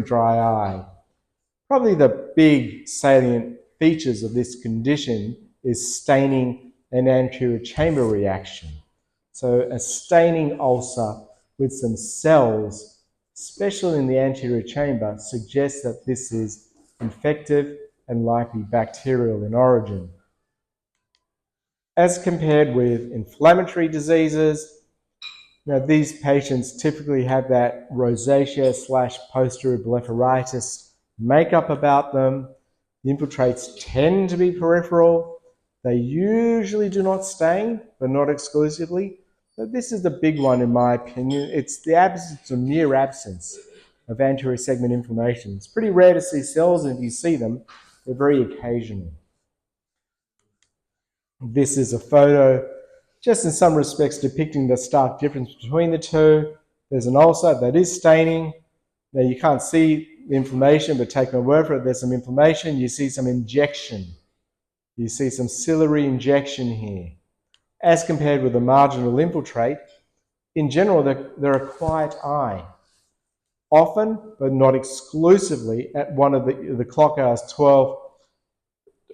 dry eye. Probably the big salient features of this condition is staining and anterior chamber reaction. So a staining ulcer with some cells, especially in the anterior chamber, suggests that this is infective and likely bacterial in origin. As compared with inflammatory diseases, now these patients typically have that rosacea / posterior blepharitis makeup about them. The infiltrates tend to be peripheral. They usually do not stain, but not exclusively. But this is the big one in my opinion. It's the absence or near absence of anterior segment inflammation. It's pretty rare to see cells, and if you see them, they're very occasional. This is a photo, just in some respects depicting the stark difference between the two. There's an ulcer that is staining. Now you can't see the inflammation, but take my word for it, there's some inflammation. You see some injection. You see some ciliary injection here. As compared with the marginal infiltrate, in general, they're a quiet eye. Often, but not exclusively, at one of the clock hours 12,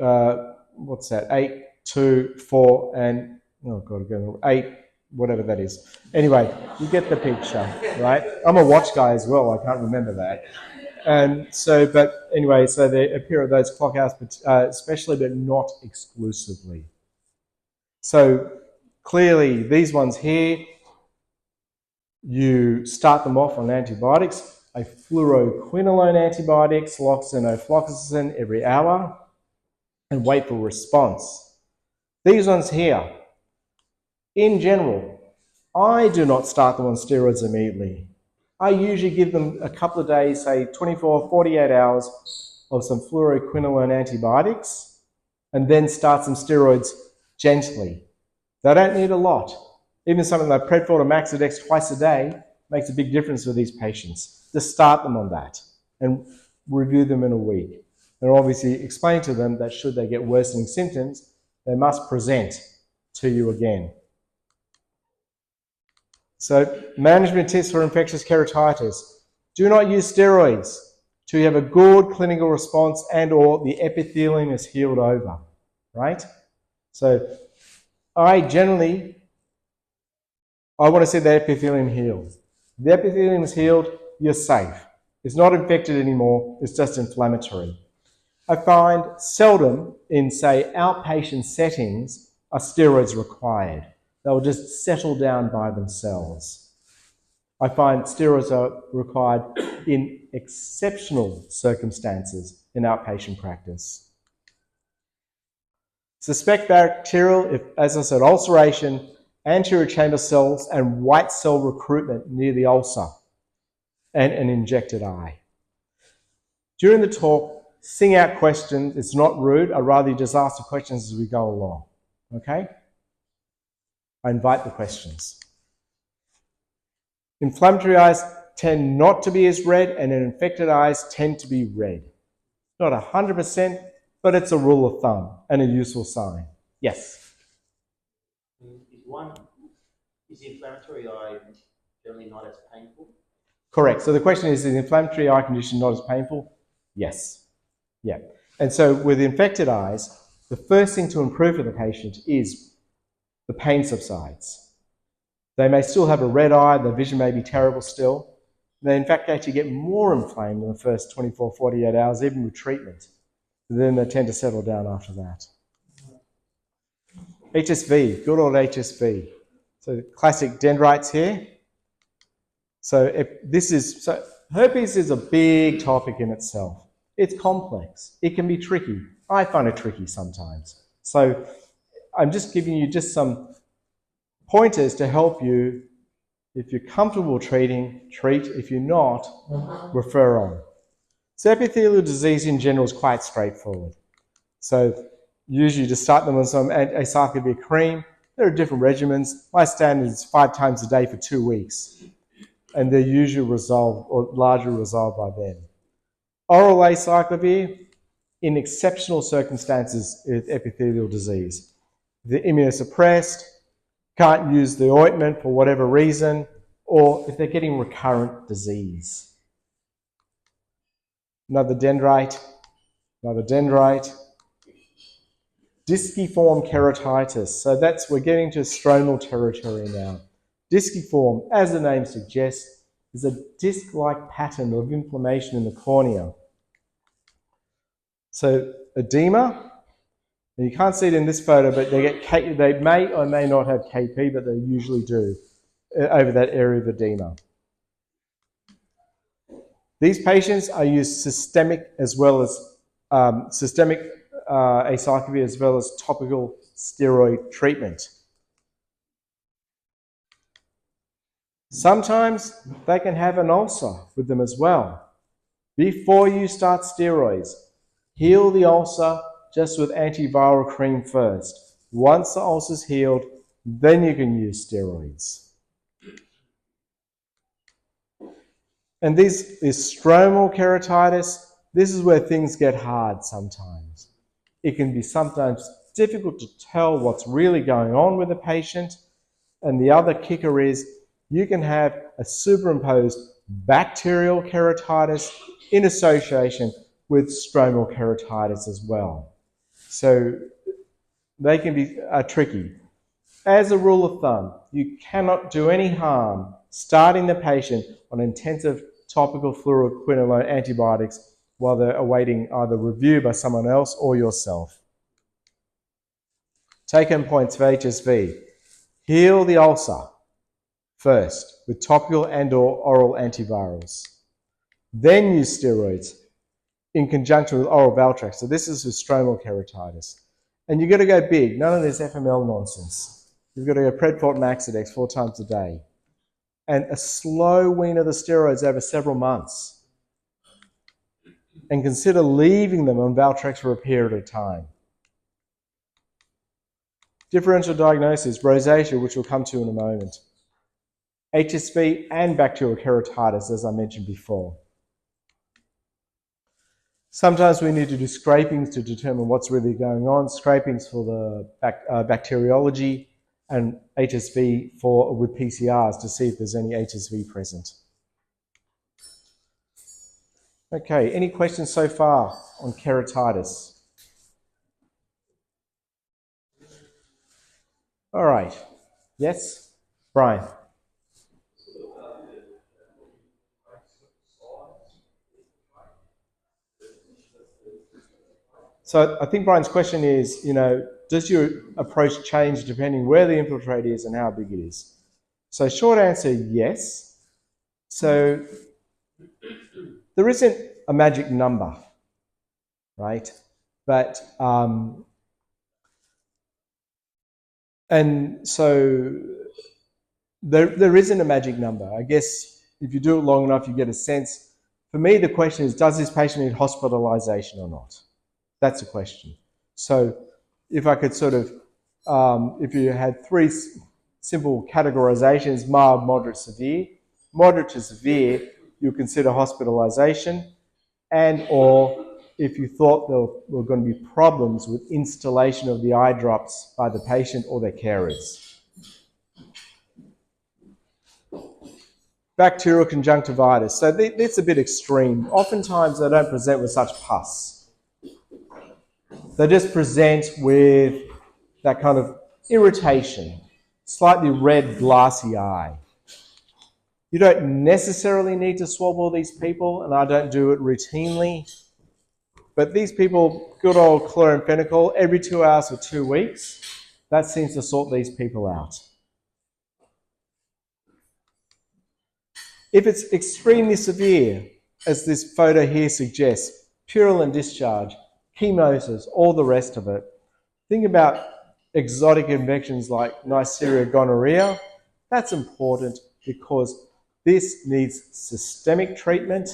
8, 2, 4, and, oh God, 8, whatever that is. Anyway, you get the picture, right? I'm a watch guy as well, I can't remember that. And so, but anyway, so they appear at those clock hours, especially, but not exclusively. So clearly, these ones here, you start them off on antibiotics, a fluoroquinolone antibiotic, siloxane, ofloxacin every hour, and wait for response. These ones here, in general, I do not start them on steroids immediately. I usually give them a couple of days, say 24, 48 hours of some fluoroquinolone antibiotics, and then start some steroids gently. They don't need a lot. Even something like Predport or Maxidex twice a day makes a big difference for these patients. Just start them on that and review them in a week. And obviously explain to them that should they get worsening symptoms, they must present to you again. So, management tips for infectious keratitis. Do not use steroids till you have a good clinical response and or the epithelium is healed over, right? So, I want to see the epithelium healed. The epithelium is healed, you're safe. It's not infected anymore, it's just inflammatory. I find seldom in, say, outpatient settings are steroids required. They'll just settle down by themselves. I find steroids are required in exceptional circumstances in outpatient practice. Suspect bacterial, if, as I said, ulceration, anterior chamber cells, and white cell recruitment near the ulcer, and an injected eye. During the talk, sing out questions. It's not rude. I'd rather you just ask the questions as we go along. Okay? I invite the questions. Inflammatory eyes tend not to be as red, and infected eyes tend to be red. Not 100%, but it's a rule of thumb and a useful sign. Yes? Is the inflammatory eye generally not as painful? Correct. So the question is the inflammatory eye condition not as painful? Yes. Yeah. And so with infected eyes, the first thing to improve for the patient is the pain subsides. They may still have a red eye, their vision may be terrible still. They in fact actually get more inflamed in the first 24, 48 hours, even with treatment. Then they tend to settle down after that. HSV, good old HSV. So classic dendrites here. So herpes is a big topic in itself. It's complex. It can be tricky. I find it tricky sometimes. So I'm just giving you just some pointers to help you. If you're comfortable treating, treat. If you're not, refer on. So epithelial disease in general is quite straightforward. So usually just start them on some acyclovir cream. There are different regimens. My standard is 5 times a day for 2 weeks. And they're usually resolved or largely resolved by then. Oral acyclovir, in exceptional circumstances, is epithelial disease. If they're immunosuppressed, can't use the ointment for whatever reason, or if they're getting recurrent disease. another dendrite, another dendrite. Disciform keratitis. So we're getting to stromal territory now. Disciform, as the name suggests, is a disc-like pattern of inflammation in the cornea. So edema, and you can't see it in this photo, but they may or may not have KP, but they usually do over that area of edema. These patients are used systemic as well as acyclovir as well as topical steroid treatment. Sometimes they can have an ulcer with them as well. Before you start steroids, heal the ulcer just with antiviral cream first. Once the ulcer's healed, then you can use steroids. And this is stromal keratitis. This is where things get hard sometimes. It can be sometimes difficult to tell what's really going on with the patient. And the other kicker is you can have a superimposed bacterial keratitis in association with stromal keratitis as well. So they can be tricky. As a rule of thumb, you cannot do any harm starting the patient on intensive topical fluoroquinolone antibiotics while they're awaiting either review by someone else or yourself. Take-home points for HSV. Heal the ulcer first with topical and/or oral antivirals. Then use steroids in conjunction with oral Valtrex. So this is with stromal keratitis. And you've got to go big. None of this FML nonsense. You've got to go Predfort Maxidex 4 times a day. And a slow wean of the steroids over several months. And consider leaving them on Valtrex for a period of time. Differential diagnosis, rosacea, which we'll come to in a moment. HSV and bacterial keratitis, as I mentioned before. Sometimes we need to do scrapings to determine what's really going on. Scrapings for the bacteriology and HSV with PCRs to see if there's any HSV present. Okay, any questions so far on keratitis? All right. Yes? Brian? So I think Brian's question is, does your approach change depending where the infiltrate is and how big it is? So short answer, yes. So there isn't a magic number, right? But, and so there isn't a magic number. I guess if you do it long enough, you get a sense. For me, the question is, does this patient need hospitalization or not? That's the question. So if I could sort of, if you had 3 simple categorizations, mild, moderate, severe. Moderate to severe, you consider hospitalization, and or if you thought there were going to be problems with installation of the eye drops by the patient or their carers. Bacterial conjunctivitis. So that's a bit extreme. Oftentimes they don't present with such pus. They just present with that kind of irritation, slightly red, glassy eye. You don't necessarily need to swab all these people, and I don't do it routinely. But these people, good old chloramphenicol, every 2 hours for 2 weeks, that seems to sort these people out. If it's extremely severe, as this photo here suggests, purulent discharge, chemosis, all the rest of it, think about exotic infections like Neisseria gonorrhea. That's important because this needs systemic treatment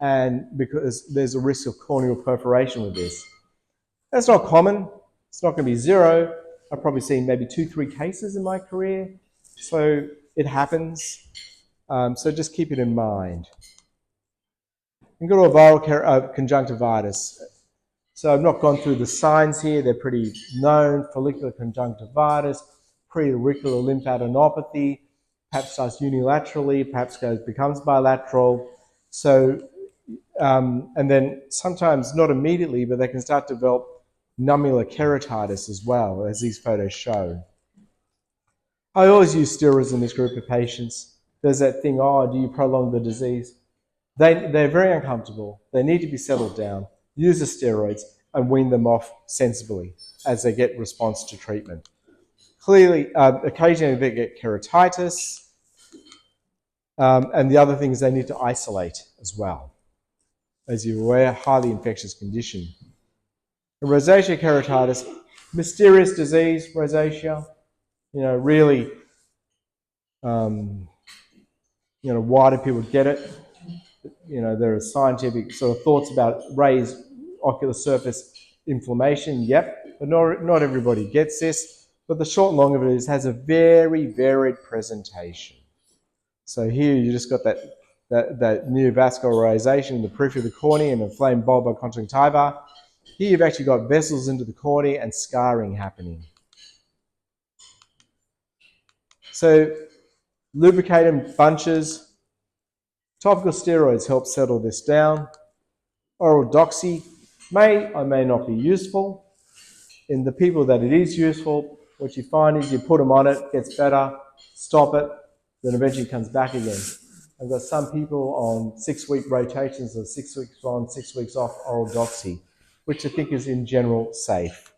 and because there's a risk of corneal perforation with this. That's not common. It's not going to be 0. I've probably seen maybe 2-3 cases in my career. So it happens. So just keep it in mind. And go to a viral conjunctivitis. So I've not gone through the signs here. They're pretty known. Follicular conjunctivitis, preauricular lymphadenopathy, perhaps starts unilaterally, perhaps becomes bilateral. So, And then sometimes, not immediately, but they can start to develop nummular keratitis as well, as these photos show. I always use steroids in this group of patients. There's that thing, do you prolong the disease? They're very uncomfortable. They need to be settled down. Use the steroids and wean them off sensibly as they get response to treatment. Clearly, occasionally they get keratitis, and the other thing is they need to isolate as well. As you're aware, highly infectious condition. And rosacea keratitis, mysterious disease, rosacea, really, why do people get it? There are scientific sort of thoughts about raised ocular surface inflammation, yep, but not everybody gets this. But the short and long of it is it has a very varied presentation. So here you just got that neovascularization in the periphery of the cornea and inflamed bulbar conjunctiva. Here you've actually got vessels into the cornea and scarring happening. So lubricate bunches. Topical steroids help settle this down. Oral doxy may or may not be useful. In the people that it is useful, what you find is you put them on it, gets better, stop it, then eventually comes back again. I've got some people on 6-week rotations of 6 weeks on, 6 weeks off oral doxy, which I think is in general safe.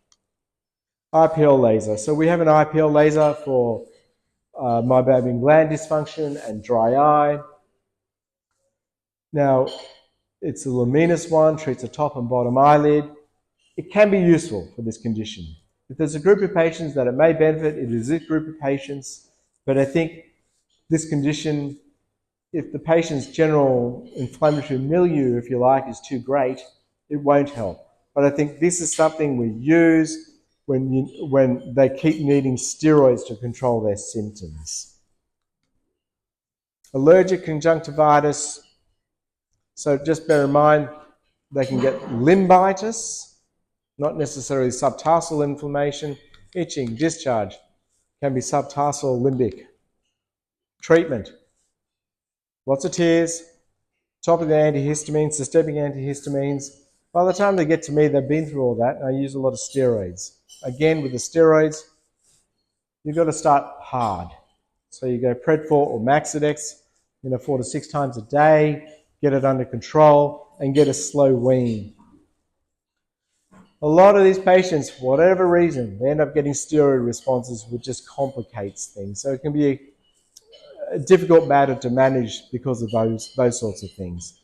IPL laser. So we have an IPL laser for meibomian gland dysfunction and dry eye. Now, it's a luminous one, treats the top and bottom eyelid. It can be useful for this condition. If there's a group of patients that it may benefit, it is this group of patients. But I think this condition, if the patient's general inflammatory milieu, if you like, is too great, it won't help. But I think this is something we use when they keep needing steroids to control their symptoms. Allergic conjunctivitis. So just bear in mind, they can get limbitis, not necessarily subtarsal inflammation. Itching, discharge, can be subtarsal limbic. Treatment, lots of tears, topical antihistamines, systemic antihistamines. By the time they get to me, they've been through all that, and I use a lot of steroids. Again, with the steroids, you've got to start hard. So you go Predfor or Maxidex, 4 to 6 times a day, get it under control, and get a slow wean. A lot of these patients, for whatever reason, they end up getting steroid responses, which just complicates things. So it can be a difficult matter to manage because of those sorts of things.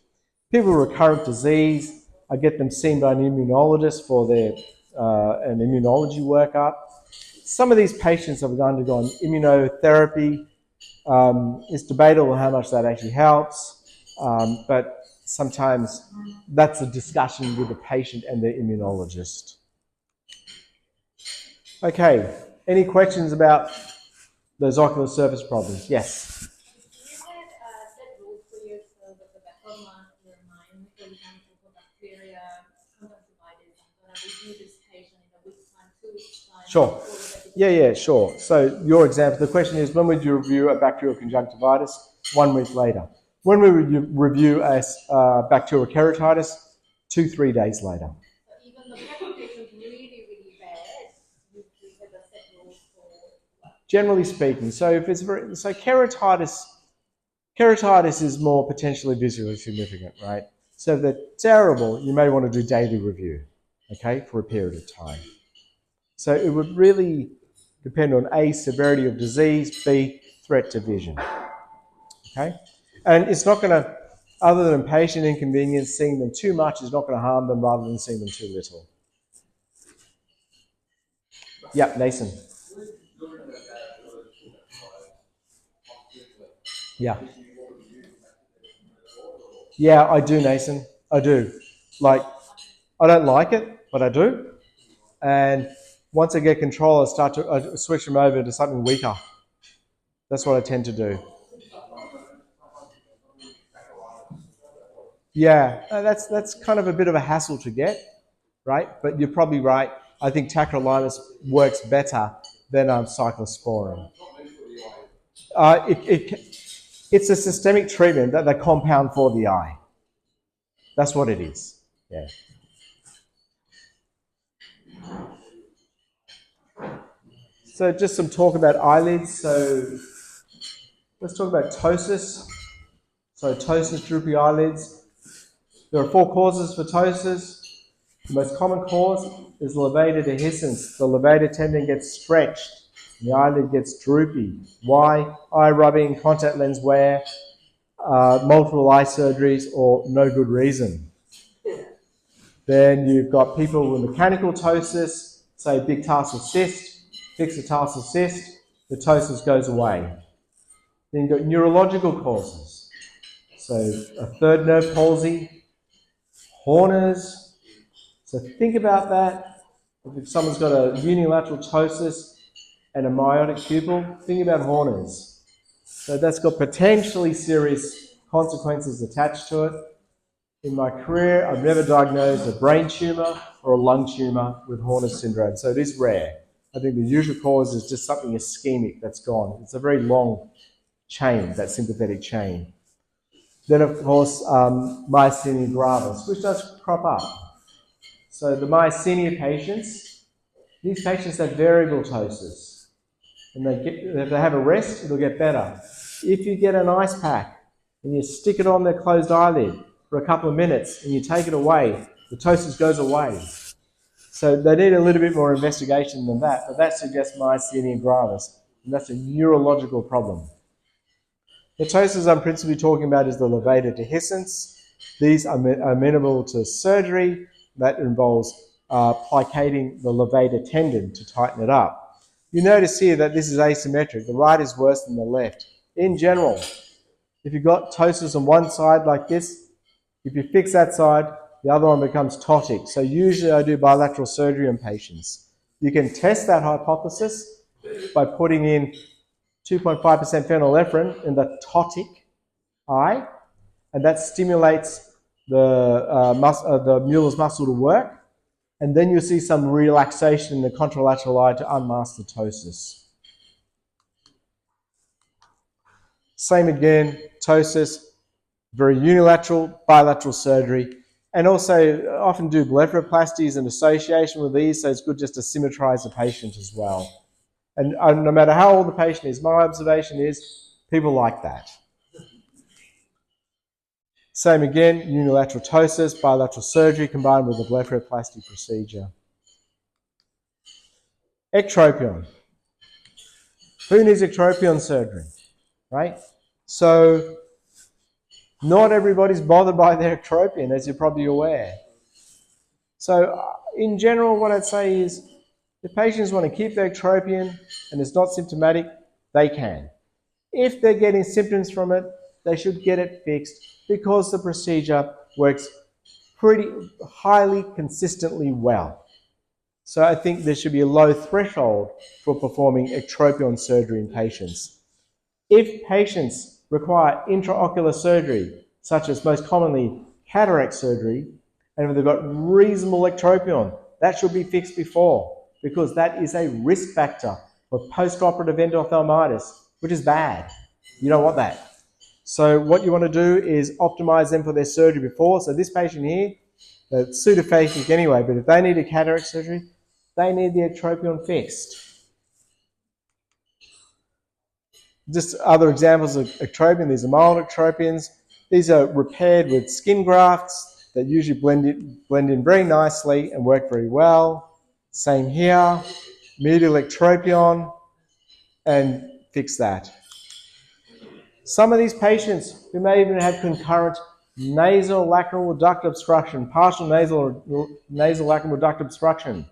People with recurrent disease, I get them seen by an immunologist for their an immunology workup. Some of these patients have undergone immunotherapy. It's debatable how much that actually helps, but sometimes that's a discussion with the patient and their immunologist. Okay, any questions about those ocular surface problems? Yes? You had set rules for yourself at the back of your mind, for example, for bacteria, conjunctivitis, I'm going to review this patient in a week's time, 2 weeks' time. Sure. Yeah, sure. So your example, the question is, when would you review a bacterial conjunctivitis? 1 week later. When would you review a bacterial keratitis? 2-3 days later. So even the presentation is really, really bad, you have a set rules for what? Generally speaking, so if it's keratitis is more potentially visually significant, right? So if they're terrible, you may want to do daily review, okay, for a period of time. So it would really depend on A, severity of disease, B, threat to vision. Okay? And it's not going to, other than patient inconvenience, seeing them too much is not going to harm them rather than seeing them too little. Yep, Nathan. Yeah. Yeah, I do, Nathan. I do. Like, I don't like it, but I do. And once I get control, I switch them over to something weaker. That's what I tend to do. Yeah, that's kind of a bit of a hassle to get, right? But you're probably right. I think tacrolimus works better than cyclosporin. It's a systemic treatment that they compound for the eye. That's what it is. Yeah. So just some talk about eyelids. So let's talk about ptosis. So ptosis, droopy eyelids. There are 4 causes for ptosis. The most common cause is levator dehiscence. The levator tendon gets stretched and the eyelid gets droopy. Why? Eye rubbing, contact lens wear, multiple eye surgeries, or no good reason. Then you've got people with mechanical ptosis, say big tarsal cyst, fix a tarsal cyst, the ptosis goes away. Then you've got neurological causes. So a third nerve palsy, Horner's. So think about that. If someone's got a unilateral ptosis and a myotic pupil, think about Horner's. So that's got potentially serious consequences attached to it. In my career, I've never diagnosed a brain tumour or a lung tumour with Horner's syndrome, so it is rare. I think the usual cause is just something ischemic that's gone. It's a very long chain, that sympathetic chain. Then, of course, myasthenia gravis, which does crop up. So the myasthenia patients, these patients have variable ptosis. And if they have a rest, it'll get better. If you get an ice pack and you stick it on their closed eyelid for a couple of minutes and you take it away, the ptosis goes away. So they need a little bit more investigation than that, but that suggests myasthenia gravis, and that's a neurological problem. The ptosis I'm principally talking about is the levator dehiscence. These are amenable to surgery. That involves plicating the levator tendon to tighten it up. You notice here that this is asymmetric. The right is worse than the left. In general, if you've got ptosis on one side like this, if you fix that side, the other one becomes ptotic. So usually I do bilateral surgery on patients. You can test that hypothesis by putting in 2.5% phenylephrine in the ptotic eye, and that stimulates the Mueller's muscle to work, and then you'll see some relaxation in the contralateral eye to unmask the ptosis. Same again, ptosis, very unilateral, bilateral surgery, and also often do blepharoplasties in association with these, so it's good just to symmetrize the patient as well. And no matter how old the patient is, my observation is people like that. Same again, unilateral ptosis, bilateral surgery combined with a blepharoplasty procedure. Ectropion. Who needs ectropion surgery, right? So not everybody's bothered by their ectropion, as you're probably aware. So in general, what I'd say is if patients want to keep their ectropion and it's not symptomatic, they can. If they're getting symptoms from it, they should get it fixed because the procedure works pretty highly consistently well. So I think there should be a low threshold for performing ectropion surgery in patients. If patients require intraocular surgery, such as most commonly cataract surgery, and if they've got reasonable ectropion, that should be fixed before, because that is a risk factor for postoperative endophthalmitis, which is bad. You don't want that. So what you want to do is optimize them for their surgery before. So this patient here, they're pseudophakic anyway, but if they need a cataract surgery, they need the ectropion fixed. Just other examples of ectropion, these are mild ectropions. These are repaired with skin grafts that usually blend in very nicely and work very well. Same here, medial ectropion, and fix that. Some of these patients who may even have concurrent nasal lacrimal duct obstruction, partial nasal lacrimal duct obstruction.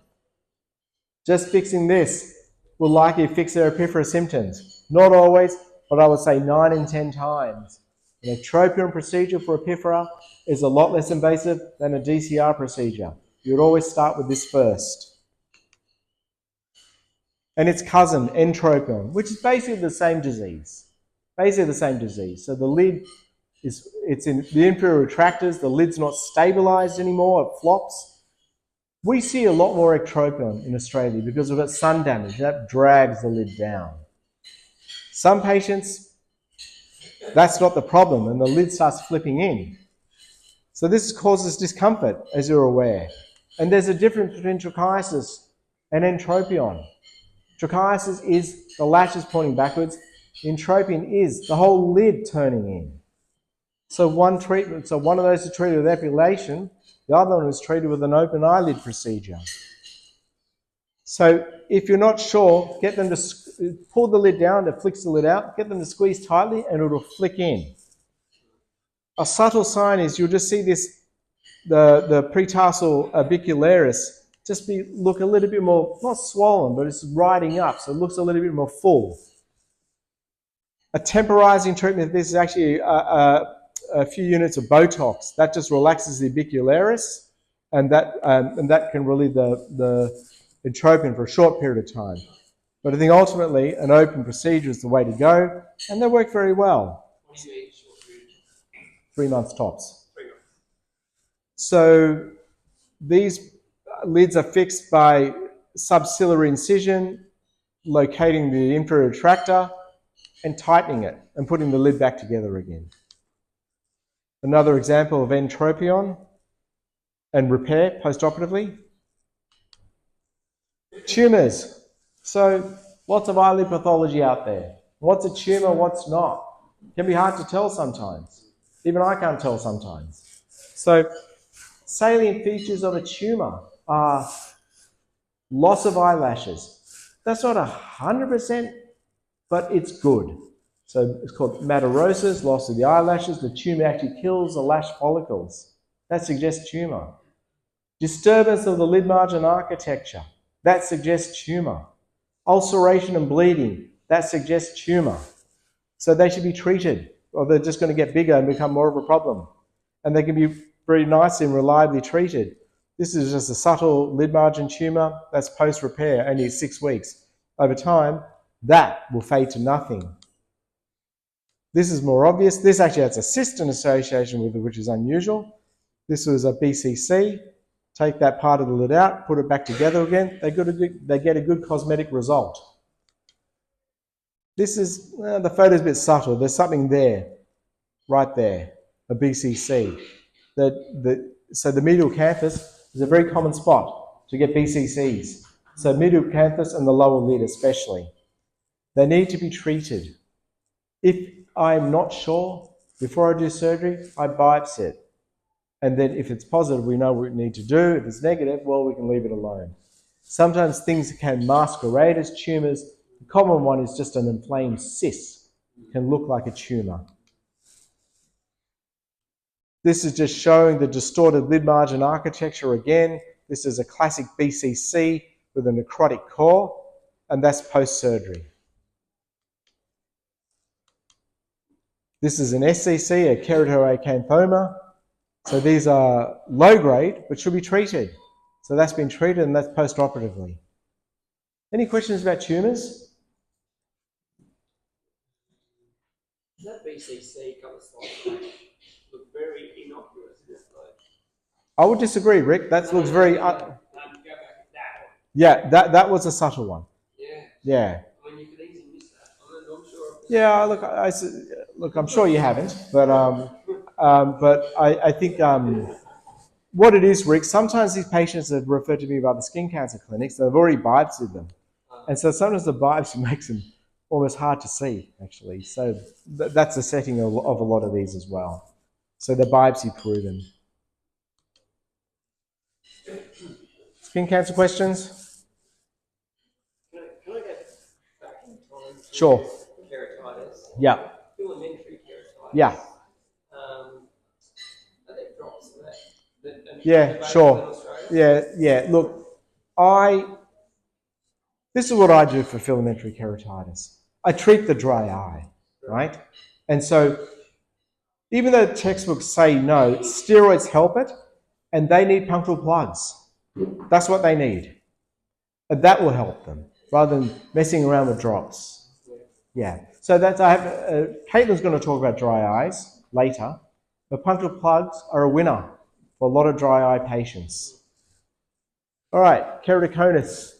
Just fixing this will likely fix their epiphora symptoms. Not always, but I would say 9 in 10 times. An ectropion procedure for epiphora is a lot less invasive than a DCR procedure. You would always start with this first. And its cousin, entropion, which is basically the same disease. So the lid it's in the inferior retractors, the lid's not stabilized anymore, it flops. We see a lot more ectropion in Australia because we've got sun damage. That drags the lid down. Some patients, that's not the problem, and the lid starts flipping in. So this causes discomfort, as you're aware. And there's a difference between trichiasis and entropion. Trichiasis is the lashes pointing backwards. Entropion is the whole lid turning in. So one of those is treated with epilation, the other one is treated with an open eyelid procedure. So if you're not sure, get them to pull the lid down, it flicks the lid out, get them to squeeze tightly and it'll flick in. A subtle sign is you'll just see this, the pretarsal orbicularis look a little bit more, not swollen, but it's riding up, so it looks a little bit more full. A temporizing treatment of this is actually a few units of Botox. That just relaxes the orbicularis, and that can relieve the entropion for a short period of time. But I think ultimately an open procedure is the way to go, and they work very well. What do you mean short period? 3 months tops. 3 months. So these lids are fixed by subciliary incision, locating the inferior retractor, and tightening it, and putting the lid back together again. Another example of entropion and repair postoperatively. Tumours. So lots of eyelid pathology out there. What's a tumour, what's not? It can be hard to tell sometimes. Even I can't tell sometimes. So salient features of a tumour are loss of eyelashes. That's not 100%, but it's good. So it's called matarosis, loss of the eyelashes. The tumour actually kills the lash follicles. That suggests tumour. Disturbance of the lid margin architecture. That suggests tumour. Ulceration and bleeding. That suggests tumour. So they should be treated, or they're just going to get bigger and become more of a problem. And they can be very nicely and reliably treated. This is just a subtle lid margin tumour. That's post-repair, only 6 weeks. Over time, that will fade to nothing. This is more obvious. This actually has a cyst in association with it, which is unusual. This was a BCC. Take that part of the lid out, put it back together again. They get a good cosmetic result. This is, the photo's a bit subtle. There's something there, right there, a BCC. So the medial canthus is a very common spot to get BCCs. So medial canthus and the lower lid especially. They need to be treated. If I'm not sure, before I do surgery, I biopsy it. And then if it's positive, we know what we need to do. If it's negative, well, we can leave it alone. Sometimes things can masquerade as tumours. The common one is just an inflamed cyst. It can look like a tumour. This is just showing the distorted lid margin architecture again. This is a classic BCC with a necrotic core, and that's post-surgery. This is an SCC, a keratoacanthoma. So these are low grade, but should be treated. So that's been treated, and that's post-operatively. Any questions about tumours? Does that BCC cover slides look very innocuous in this though? I would disagree, Rick. That looks very... Go back at that one. yeah, that was a subtle one. Yeah. Yeah. I mean, you could easily miss that. I'm not sure. Yeah, look, I'm sure you haven't, but I think what it is, Rick, sometimes these patients are referred to me by the skin cancer clinics. They've already biopsied them. And so sometimes the biopsy makes them almost hard to see, actually. So that's the setting of a lot of these as well. So they're biopsy proven. Skin cancer questions? Can I get back in time to Sure. keratitis? Yeah. Filamentary keratitis. Yeah. Are there drops for that? Yeah, sure. Yeah. Look, this is what I do for filamentary keratitis. I treat the dry eye, right? And so even though textbooks say no, steroids help it, and they need punctal plugs. That's what they need. And that will help them, rather than messing around with drops. Yeah. So Caitlin's going to talk about dry eyes later, but punctal plugs are a winner for a lot of dry eye patients. All right, keratoconus.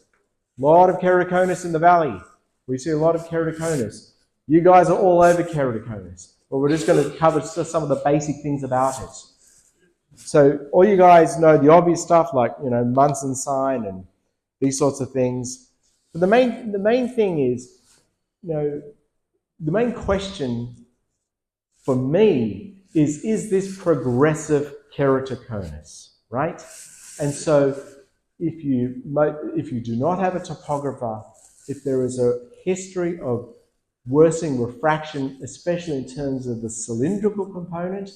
A lot of keratoconus in the valley. We see a lot of keratoconus. You guys are all over keratoconus, but we're just going to cover just some of the basic things about it. So all you guys know the obvious stuff like, you know, Munson's sign and these sorts of things. But the main thing is, you know, the main question for me is this progressive keratoconus, right? And so if you do not have a topographer, if there is a history of worsening refraction, especially in terms of the cylindrical component,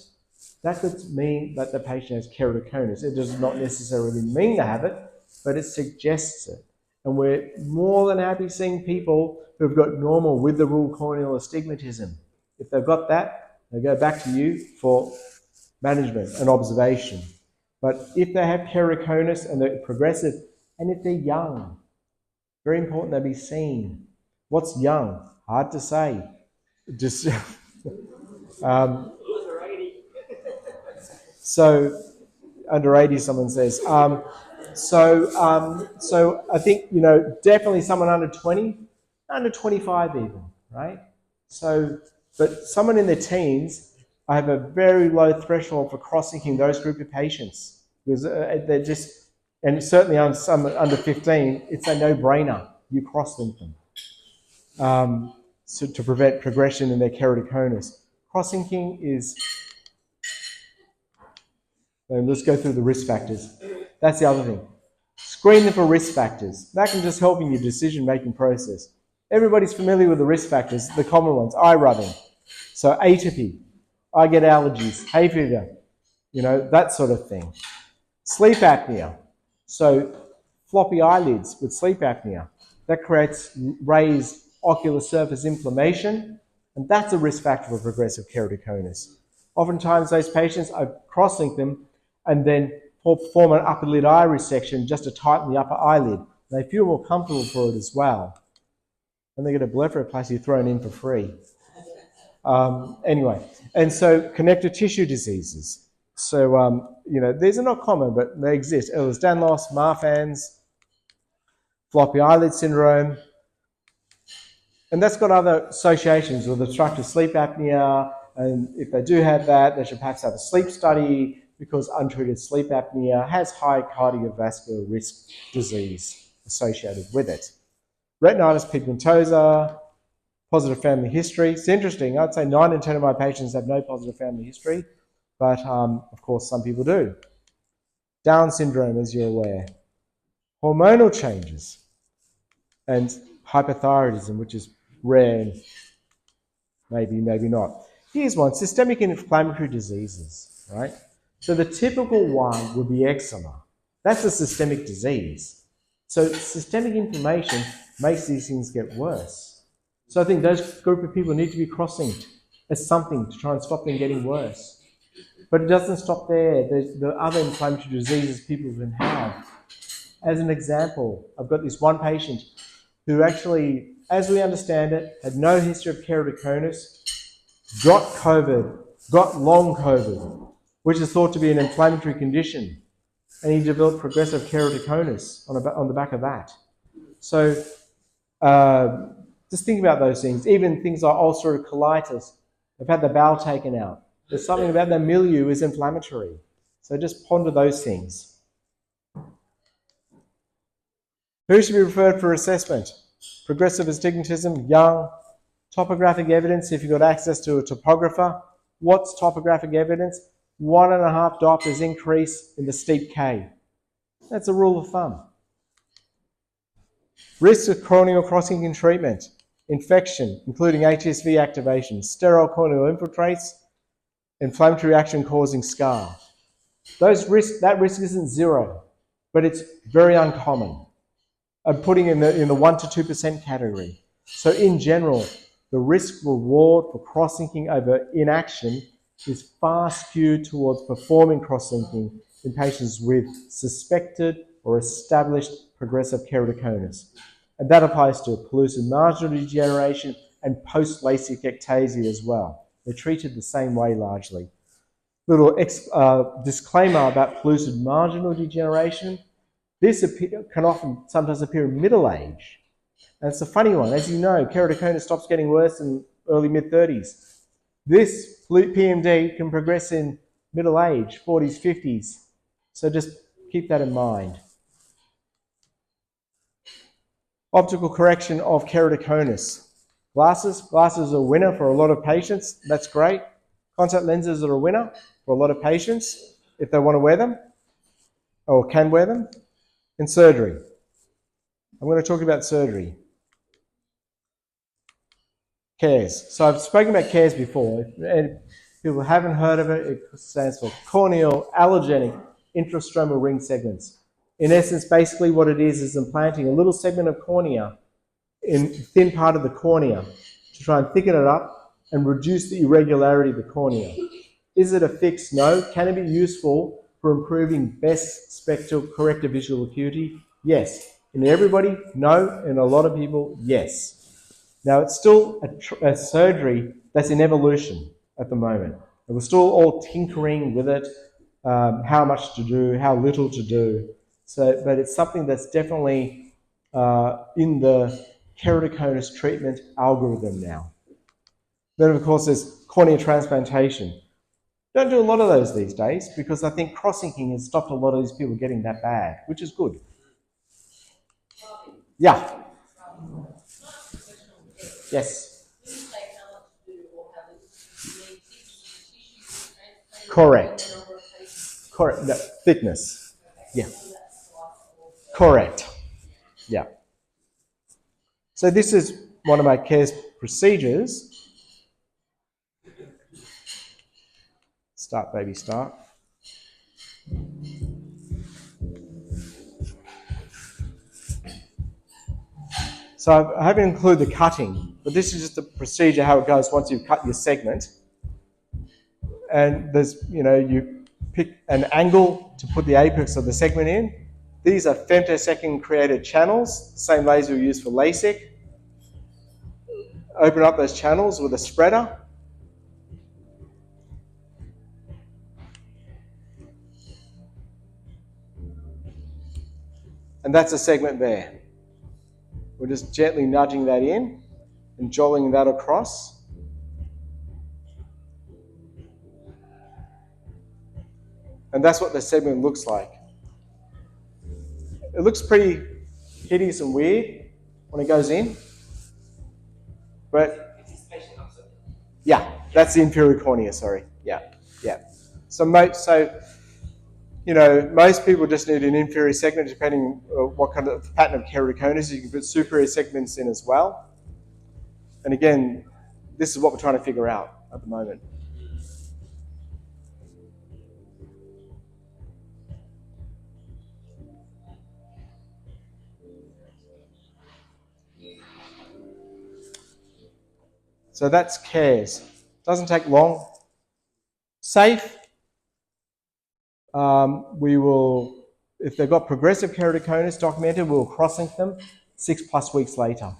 that could mean that the patient has keratoconus. It does not necessarily mean to have it, but it suggests it. And we're more than happy seeing people who've got normal with the rule corneal astigmatism. If they've got that, they go back to you for management and observation. But if they have keratoconus and they're progressive, and if they're young, very important they be seen. What's young? Hard to say. Just so under 80, someone says. So I think, you know, definitely someone under 20, under 25 even, right? So, but someone in their teens, I have a very low threshold for cross-linking those group of patients because they're just, and certainly on some under 15, it's a no-brainer. You cross-link them so to prevent progression in their keratoconus. Cross-linking is, and let's go through the risk factors. That's the other thing. Screen them for risk factors. That can just help in your decision-making process. Everybody's familiar with the risk factors, the common ones. Eye rubbing, so atopy. I get allergies, hay fever, you know, that sort of thing. Sleep apnea, so floppy eyelids with sleep apnea. That creates raised ocular surface inflammation, and that's a risk factor for progressive keratoconus. Oftentimes those patients, I cross-link them and then perform an upper lid eye resection just to tighten the upper eyelid. They feel more comfortable for it as well. And they get a blepharoplasty thrown in for free. Anyway, and so connective tissue diseases. So, you know, these are not common, but they exist. Ehlers-Danlos, Marfan's, floppy eyelid syndrome. And that's got other associations with obstructive sleep apnea. And if they do have that, they should perhaps have a sleep study because untreated sleep apnea has high cardiovascular risk disease associated with it. Retinitis pigmentosa, positive family history. It's interesting. I'd say 9 in 10 of my patients have no positive family history, but of course some people do. Down syndrome, as you're aware. Hormonal changes and hypothyroidism, which is rare and maybe not. Here's one, systemic inflammatory diseases, right? So the typical one would be eczema. That's a systemic disease. So systemic inflammation makes these things get worse. So I think those group of people need to be cross-linked as something to try and stop them getting worse. But it doesn't stop there. There's the other inflammatory diseases people can have. As an example, I've got this one patient who actually, as we understand it, had no history of keratoconus, got COVID, got long COVID, which is thought to be an inflammatory condition, and he developed progressive keratoconus on the back of that. So just think about those things. Even things like ulcerative colitis, they've had the bowel taken out. There's something about the milieu is inflammatory. So just ponder those things. Who should be referred for assessment? Progressive astigmatism, young. Topographic evidence, if you've got access to a topographer. What's topographic evidence? 1.5 Doppler's increase in the steep K. That's a rule of thumb. Risk of corneal cross-linking treatment. Infection, including HSV activation, sterile corneal infiltrates, inflammatory reaction causing scar. That risk isn't zero, but it's very uncommon. I'm putting in the 1 to 2% category. So in general, the risk reward for cross-linking over inaction is far skewed towards performing cross-linking in patients with suspected or established progressive keratoconus. And that applies to pellucid marginal degeneration and post-LASIK ectasia as well. They're treated the same way largely. Little disclaimer about pellucid marginal degeneration. This can sometimes appear in middle age. And it's a funny one. As you know, keratoconus stops getting worse in early mid-30s. This PMD can progress in middle age, 40s, 50s. So just keep that in mind. Optical correction of keratoconus. Glasses are a winner for a lot of patients. That's great. Contact lenses are a winner for a lot of patients if they want to wear them or can wear them. And surgery. I'm going to talk about surgery. CARES. So I've spoken about CARES before. If people haven't heard of it, it stands for corneal allogenic intrastromal ring segments. In essence, basically what it is implanting a little segment of cornea in the thin part of the cornea to try and thicken it up and reduce the irregularity of the cornea. Is it a fix? No. Can it be useful for improving best spectral corrective visual acuity? Yes. In everybody? No. In a lot of people? Yes. Now, it's still a surgery that's in evolution at the moment. And we're still all tinkering with it, how much to do, how little to do. But it's something that's definitely in the keratoconus treatment algorithm now. Then, of course, there's cornea transplantation. Don't do a lot of those these days because I think cross-inking has stopped a lot of these people getting that bad, which is good. Yeah. Yes. Correct. Correct. No, thickness. Yeah. Correct. Yeah. So this is one of my CARES procedures. Start, baby, start. So I haven't included the cutting, but this is just the procedure, how it goes once you've cut your segment. And there's, you pick an angle to put the apex of the segment in. These are femtosecond created channels, the same laser we use for LASIK. Open up those channels with a spreader. And that's a segment there. We're just gently nudging that in and jolling that across. And that's what the segment looks like. It looks pretty hideous and weird when it goes in. But yeah, that's the inferior cornea, sorry. Yeah. So most people just need an inferior segment depending on what kind of pattern of keratoconus. You can put superior segments in as well. And again, this is what we're trying to figure out at the moment. So that's CARES. Doesn't take long. Safe. We will, if they've got progressive keratoconus documented, we'll cross-link them 6+ weeks later.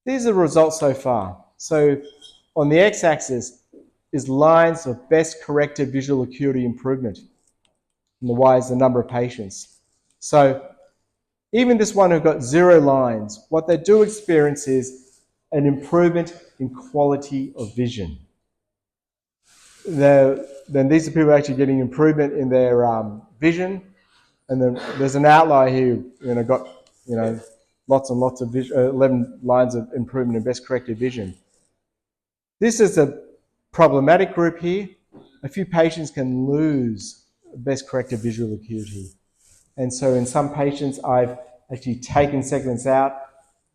These are the results so far. So on the x-axis is lines of best corrected visual acuity improvement. And the y is the number of patients. So even this one who got 0 lines, what they do experience is an improvement in quality of vision. Then these are people actually getting improvement in their vision, and then there's an outlier here, got lots and lots of 11 lines of improvement in best corrected vision. This is a problematic group here. A few patients can lose best corrected visual acuity, and so in some patients I've actually taken segments out,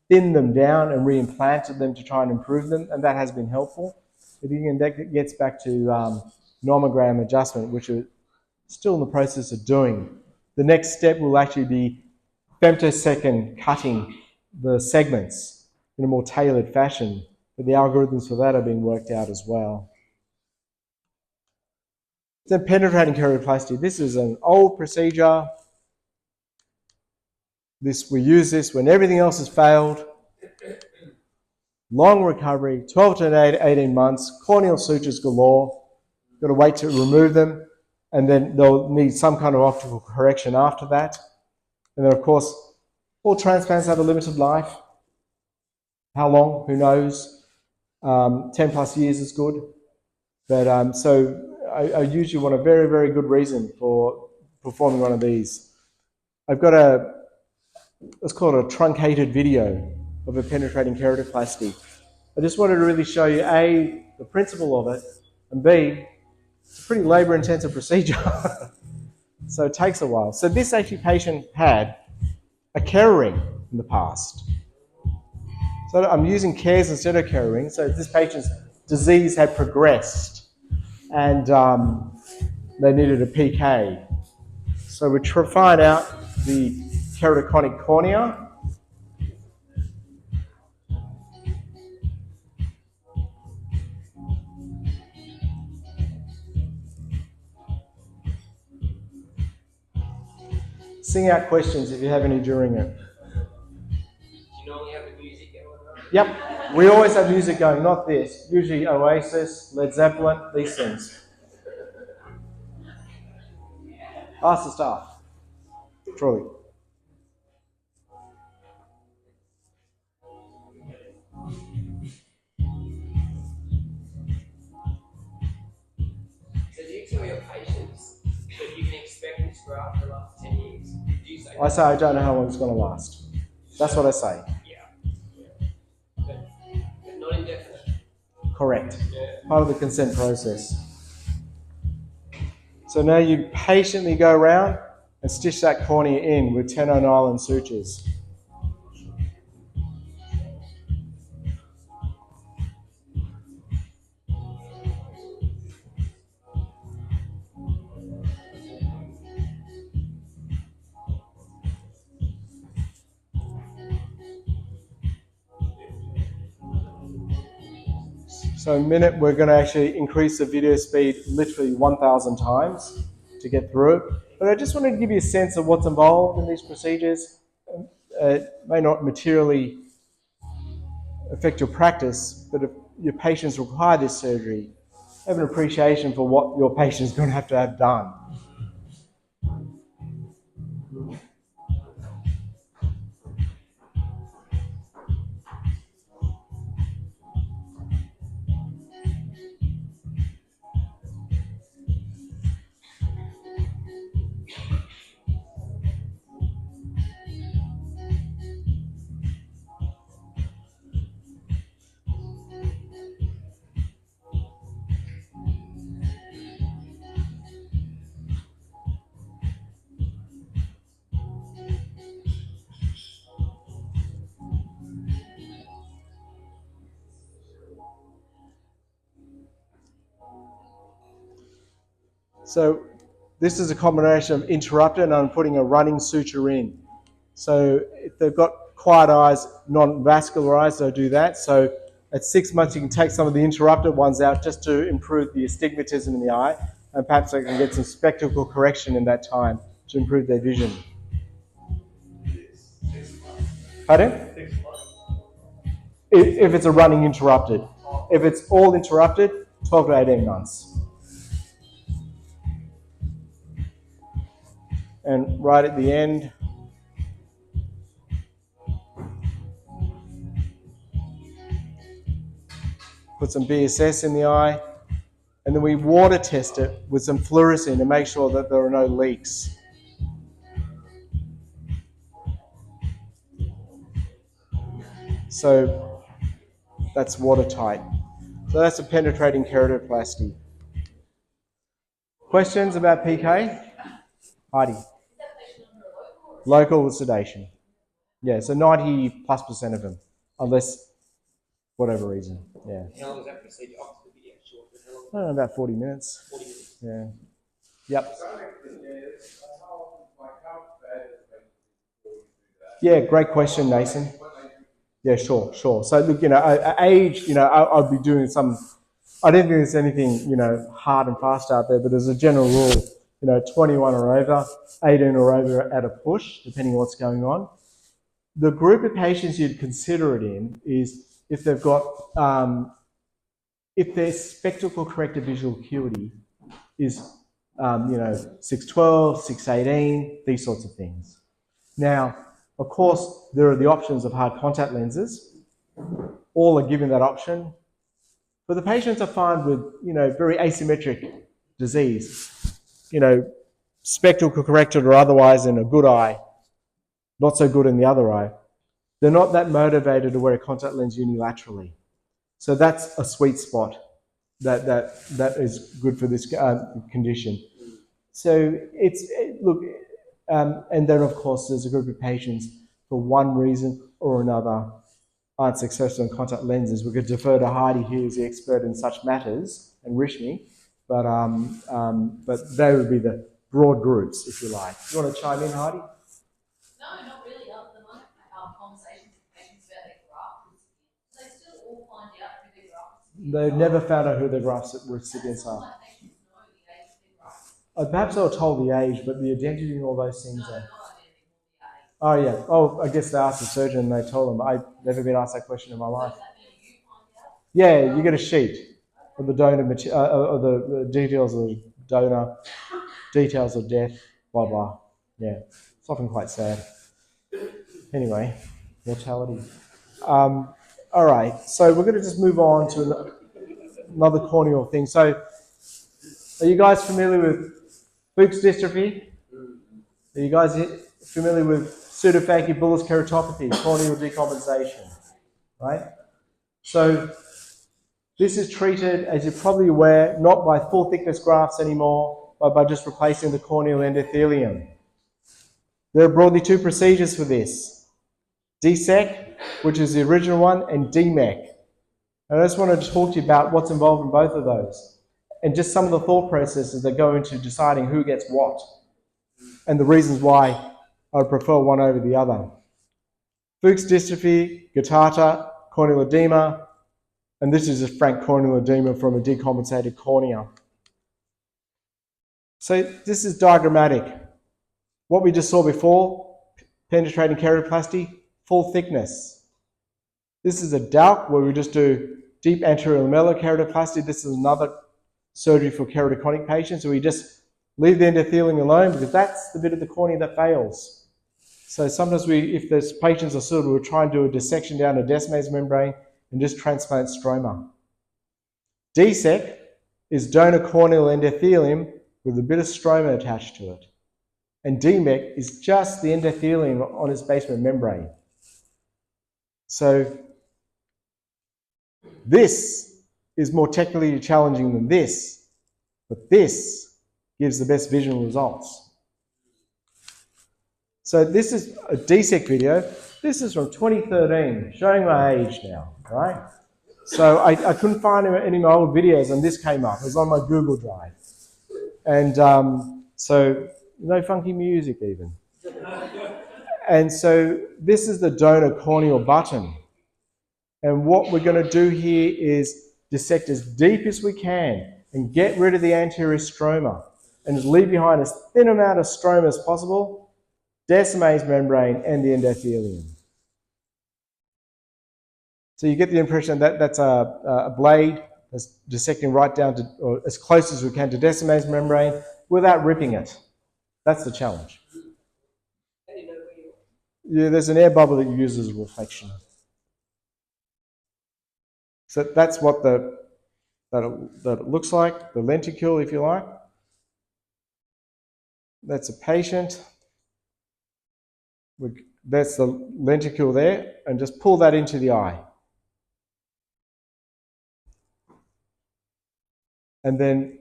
thinned them down, and reimplanted them to try and improve them, and that has been helpful. But again, that gets back to nomogram adjustment, which we're still in the process of doing. The next step will actually be femtosecond cutting the segments in a more tailored fashion, but the algorithms for that are being worked out as well. Then penetrating keratoplasty. This is an old procedure. We use this when everything else has failed. Long recovery, 12 to 18 months, corneal sutures galore. Got to wait to remove them, and then they'll need some kind of optical correction after that. And then, of course, all transplants have a limited life. How long? Who knows? 10+ years is good. But so I usually want a very, very good reason for performing one of these. I've got let's call it a truncated video of a penetrating keratoplasty. I just wanted to really show you, A, the principle of it, and B, it's a pretty labour-intensive procedure. So it takes a while. So this actually patient had a Kerr ring in the past. So I'm using Kerrs instead of Kerr rings. So this patient's disease had progressed and they needed a PK. So we find out the keratoconic cornea. Sing out questions if you have any during it. Do you normally have the music going on? Yep, we always have music going, not this. Usually Oasis, Led Zeppelin, these things. Ask the staff. Truly. So do you tell your patients that you can expect this graft to last 10 years? Do you say I say I don't know how long it's going to last. That's what I say. Yeah. But not indefinite. Correct. Yeah. Part of the consent process. So now you patiently go around and stitch that cornea in with 10 nylon sutures. So in a minute, we're going to actually increase the video speed literally 1,000 times to get through it. But I just wanted to give you a sense of what's involved in these procedures. It may not materially affect your practice, but if your patients require this surgery, have an appreciation for what your patient is going to have done. So this is a combination of interrupted and I'm putting a running suture in. So if they've got quiet eyes, non-vascular eyes, they'll do that. So at 6 months, you can take some of the interrupted ones out just to improve the astigmatism in the eye, and perhaps they can get some spectacle correction in that time to improve their vision. Pardon? If it's a running interrupted. If it's all interrupted, 12 to 18 months. And right at the end, put some BSS in the eye, and then we water test it with some fluorescein to make sure that there are no leaks. So that's watertight. So that's a penetrating keratoplasty. Questions about PK? Heidi. Local with sedation. Yeah, so 90+% of them, unless whatever reason. Yeah. How long is that procedure? Oh, it's going to be short, but how long? I don't know, about 40 minutes. 40 minutes. Yeah. Yep. Yeah, great question, Nathan. Yeah, sure. So look, age, I'll be doing some. I don't think there's anything, hard and fast out there, but as a general rule, 21 or over, 18 or over at a push, depending on what's going on. The group of patients you'd consider it in is if they've got, if their spectacle corrected visual acuity is, 612, 618, these sorts of things. Now, of course, there are the options of hard contact lenses. All are given that option. But the patients are fine with, very asymmetric disease, spectacle corrected or otherwise in a good eye, not so good in the other eye. They're not that motivated to wear a contact lens unilaterally. So that's a sweet spot that is good for this condition. So and then of course there's a group of patients for one reason or another aren't successful in contact lenses. We could defer to Heidi, who is the expert in such matters, and Rishmi, but they would be the broad groups, if you like. You want to chime in, Heidi? No, not really. Other than our conversations with patients about their graft recipients, they still all find out who their graft recipients They've never found out who their graft recipients are. My patients know the age of their graft. Perhaps they were told the age, but the identity and all those things are. No identity or the age. Oh yeah. Oh, I guess they asked the surgeon and they told them. I've never been asked that question in my life. Does that mean you find out? Yeah, you get a sheet of the donor of the details of the donor, details of death, blah blah. Yeah, it's often quite sad. Anyway, mortality. All right, so we're going to just move on to another corneal thing. So, are you guys familiar with Fuchs dystrophy? Are you guys familiar with pseudophakic bullous keratopathy, corneal decompensation? Right? So, this is treated, as you're probably aware, not by full thickness grafts anymore, but by just replacing the corneal endothelium. There are broadly two procedures for this. DSEC, which is the original one, and DMEC. And I just wanted to talk to you about what's involved in both of those, and just some of the thought processes that go into deciding who gets what, and the reasons why I prefer one over the other. Fuchs dystrophy, Guttata, corneal edema, and this is a frank corneal edema from a decompensated cornea. So this is diagrammatic. What we just saw before, penetrating keratoplasty, full thickness. This is a DALC where we just do deep anterior lamellar keratoplasty. This is another surgery for keratoconic patients, where we just leave the endothelium alone because that's the bit of the cornea that fails. So sometimes if there's patients are suitable, we'll try and do a dissection down a Descemet's membrane and just transplant stroma. DSEC is donor corneal endothelium with a bit of stroma attached to it. And DMEC is just the endothelium on its basement membrane. So this is more technically challenging than this, but this gives the best visual results. So this is a DSEC video. This is from 2013, showing my age now, right? So I couldn't find any of my old videos, and this came up. It was on my Google Drive. And so no funky music even. And so this is the donor corneal button. And what we're going to do here is dissect as deep as we can and get rid of the anterior stroma and leave behind as thin amount of stroma as possible, Descemet's membrane and the endothelium. So you get the impression that that's a blade that's dissecting right down to, or as close as we can to Descemet's membrane without ripping it. That's the challenge. Yeah, there's an air bubble that you use as a reflection. So that's what that it looks like, the lenticule, if you like. That's a patient. That's the lenticule there, and just pull that into the eye. And then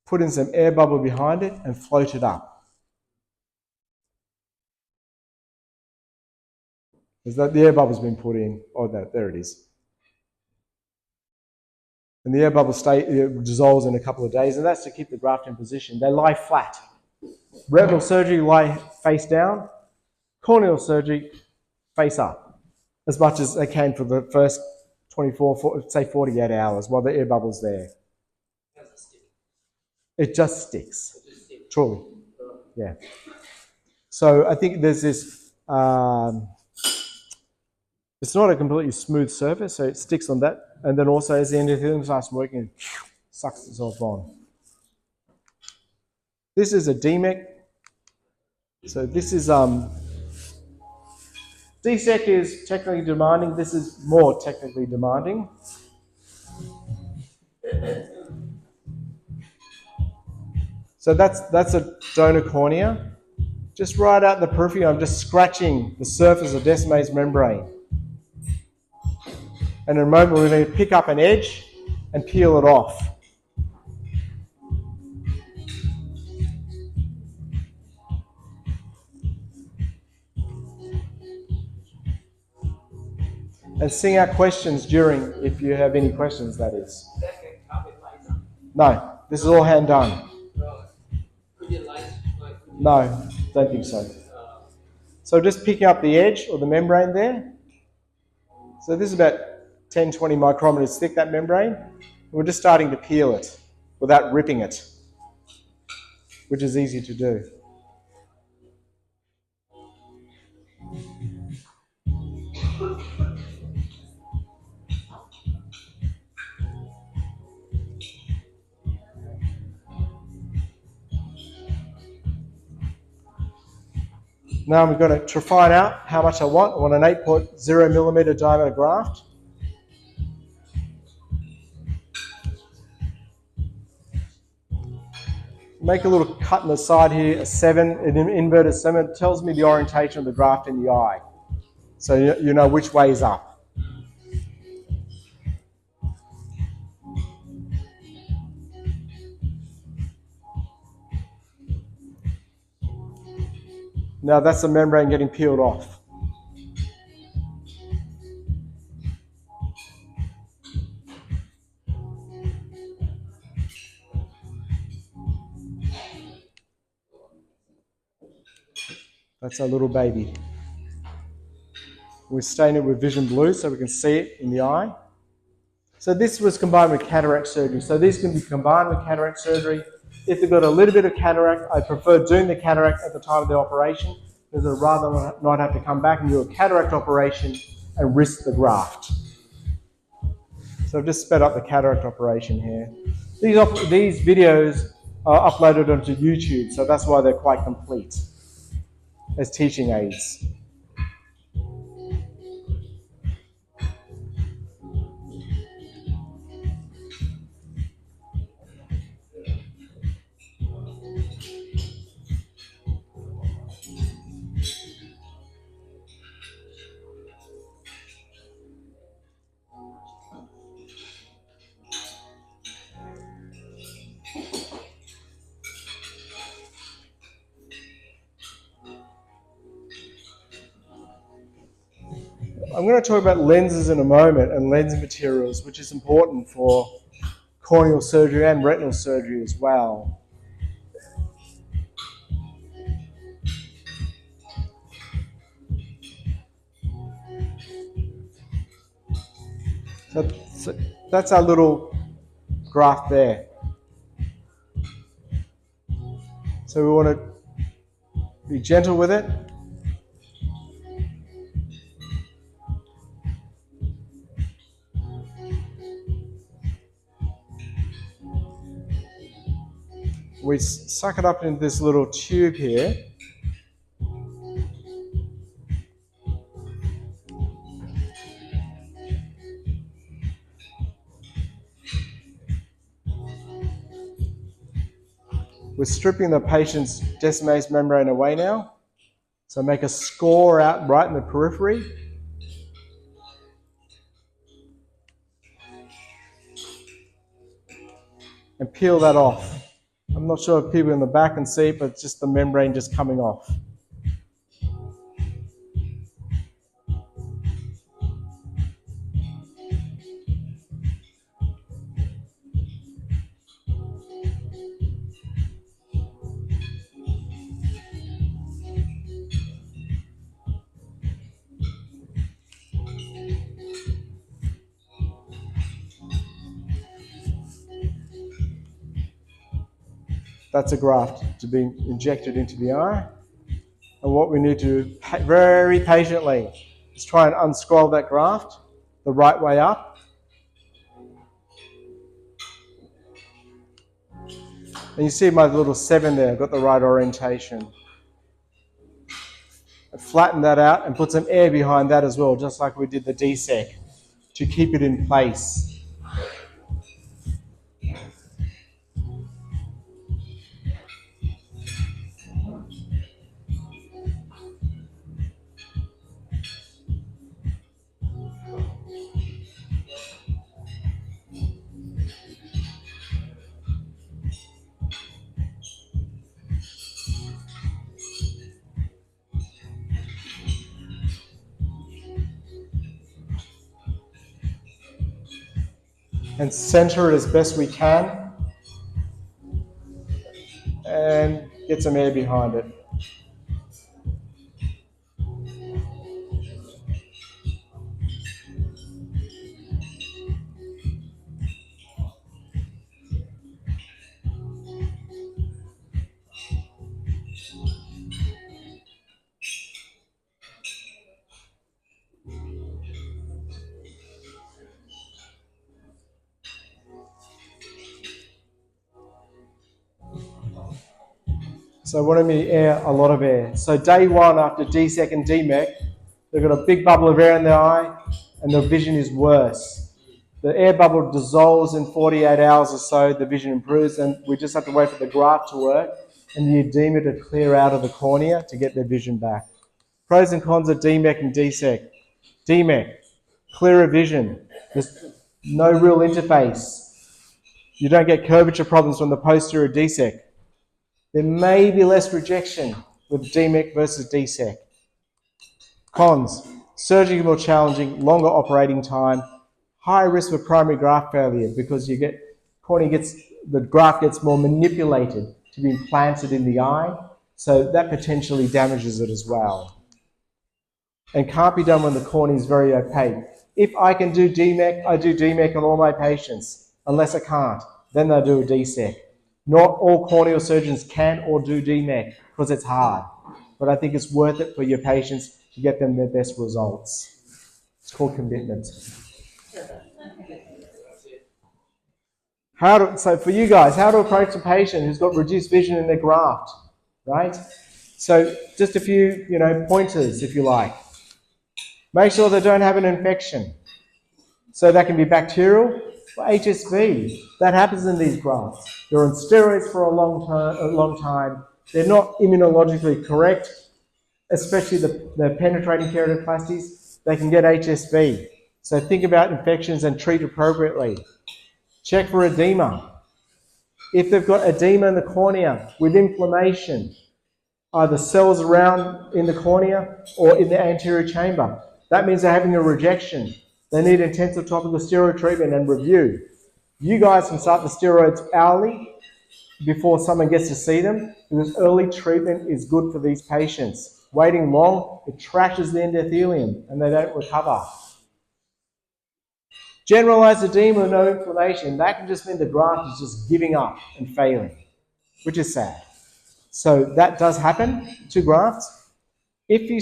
put in some air bubble behind it and float it up. Is that the air bubble's been put in? Oh, there it is. And the air bubble dissolves in a couple of days, and that's to keep the graft in position. They lie flat. Retinal surgery lie face down. Corneal surgery face up, as much as they can for the first 48 hours while the air bubble's there. It just sticks. Truly. Yeah. So I think there's this, it's not a completely smooth surface, so it sticks on that. And then also as the endothelium starts working, it sucks itself on. This is a DMEC. So this is, DSEC is technically demanding. This is more technically demanding. So that's a donor cornea. Just right out in the periphery, I'm just scratching the surface of Descemet's membrane. And in a moment, we're going to pick up an edge and peel it off. And sing out questions during, if you have any questions, that is. That can come in later. No, this is all hand done. Could you like No, don't think so. uh, So just picking up the edge or the membrane there. So this is about 10, 20 micrometers thick, that membrane. We're just starting to peel it without ripping it, which is easy to do. Now I'm going to find out how much I want. I want an 8.0 millimeter diameter graft. Make a little cut in the side here, a 7, an inverted 7. It tells me the orientation of the graft in the eye. So you know which way is up. Now that's the membrane getting peeled off. That's our little baby. We stain it with vision blue so we can see it in the eye. So this was combined with cataract surgery. So these can be combined with cataract surgery. If they've got a little bit of cataract, I prefer doing the cataract at the time of the operation because I'd rather not have to come back and do a cataract operation and risk the graft. So I've just sped up the cataract operation here. These videos are uploaded onto YouTube, so that's why they're quite complete as teaching aids. I'm going to talk about lenses in a moment and lens materials, which is important for corneal surgery and retinal surgery as well. So that's our little graft there. So we want to be gentle with it. We suck it up into this little tube here. We're stripping the patient's Descemet's membrane away now. So make a score out right in the periphery. And peel that off. I'm not sure if people in the back can see it, but it's just the membrane just coming off. That's a graft to be injected into the eye. And what we need to do very patiently is try and unscroll that graft the right way up. And you see my little 7 there, I've got the right orientation. I flatten that out and put some air behind that as well, just like we did the DSEC, to keep it in place. and center it as best we can and get some air behind it. So wanting me to air a lot of air. So day one after DSEC and DMEC, they've got a big bubble of air in their eye and the vision is worse. The air bubble dissolves in 48 hours or so, the vision improves, and we just have to wait for the graft to work and the edema to clear out of the cornea to get their vision back. Pros and cons of DMEC and DSEC. DMEC, clearer vision. There's no real interface. You don't get curvature problems from the posterior DSEC. There may be less rejection with DMEC versus DSEC. Cons, surgery more challenging, longer operating time, high risk for primary graft failure because the graft gets more manipulated to be implanted in the eye, so that potentially damages it as well. And can't be done when the cornea is very opaque. If I can do DMEC, I do DMEC on all my patients. Unless I can't, then they'll do a DSEC. Not all corneal surgeons can or do DMEC because it's hard. But I think it's worth it for your patients to get them their best results. It's called commitment. So for you guys, how to approach a patient who's got reduced vision in their graft, right? So just a few, pointers, if you like. Make sure they don't have an infection. So that can be bacterial or HSV. That happens in these grafts. They're on steroids for a long time. They're not immunologically correct, especially the penetrating keratoplasties. They can get HSV. So think about infections and treat appropriately. Check for edema. If they've got edema in the cornea with inflammation, either cells around in the cornea or in the anterior chamber, that means they're having a rejection. They need intensive topical steroid treatment and review. You guys can start the steroids hourly before someone gets to see them because early treatment is good for these patients. Waiting long, it trashes the endothelium and they don't recover. Generalized edema with no inflammation, that can just mean the graft is just giving up and failing, which is sad. So that does happen to grafts. If you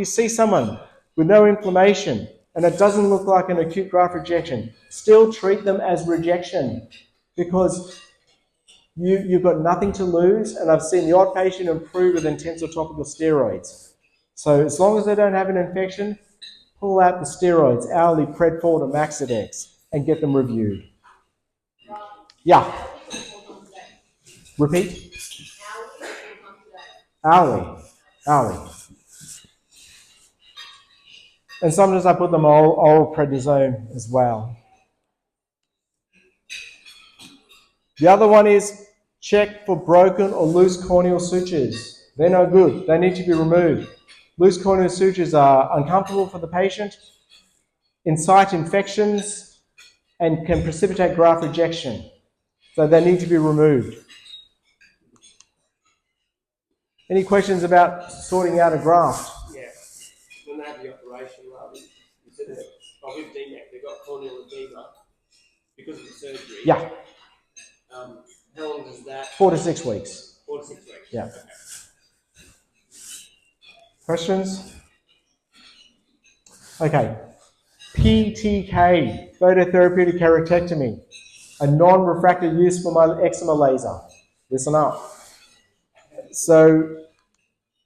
see someone with no inflammation and it doesn't look like an acute graft rejection, still treat them as rejection because you've got nothing to lose, and I've seen the odd patient improve with intensive topical steroids. So as long as they don't have an infection, pull out the steroids, hourly Predford or Maxidex, and get them reviewed. Yeah. Repeat. Hourly. And sometimes I put them oral prednisone as well. The other one is check for broken or loose corneal sutures. They're no good. They need to be removed. Loose corneal sutures are uncomfortable for the patient, incite infections, and can precipitate graft rejection. So they need to be removed. Any questions about sorting out a graft? Yeah. When they have the operation, you said that with DMAC, they've got corneal edema because of the surgery. Yeah. How long does that? 4 to 6 weeks. 4 to 6 weeks. Yeah. Okay. Questions? Okay. PTK, phototherapeutic keratectomy, a non-refractive use for my eczema laser. Listen up. So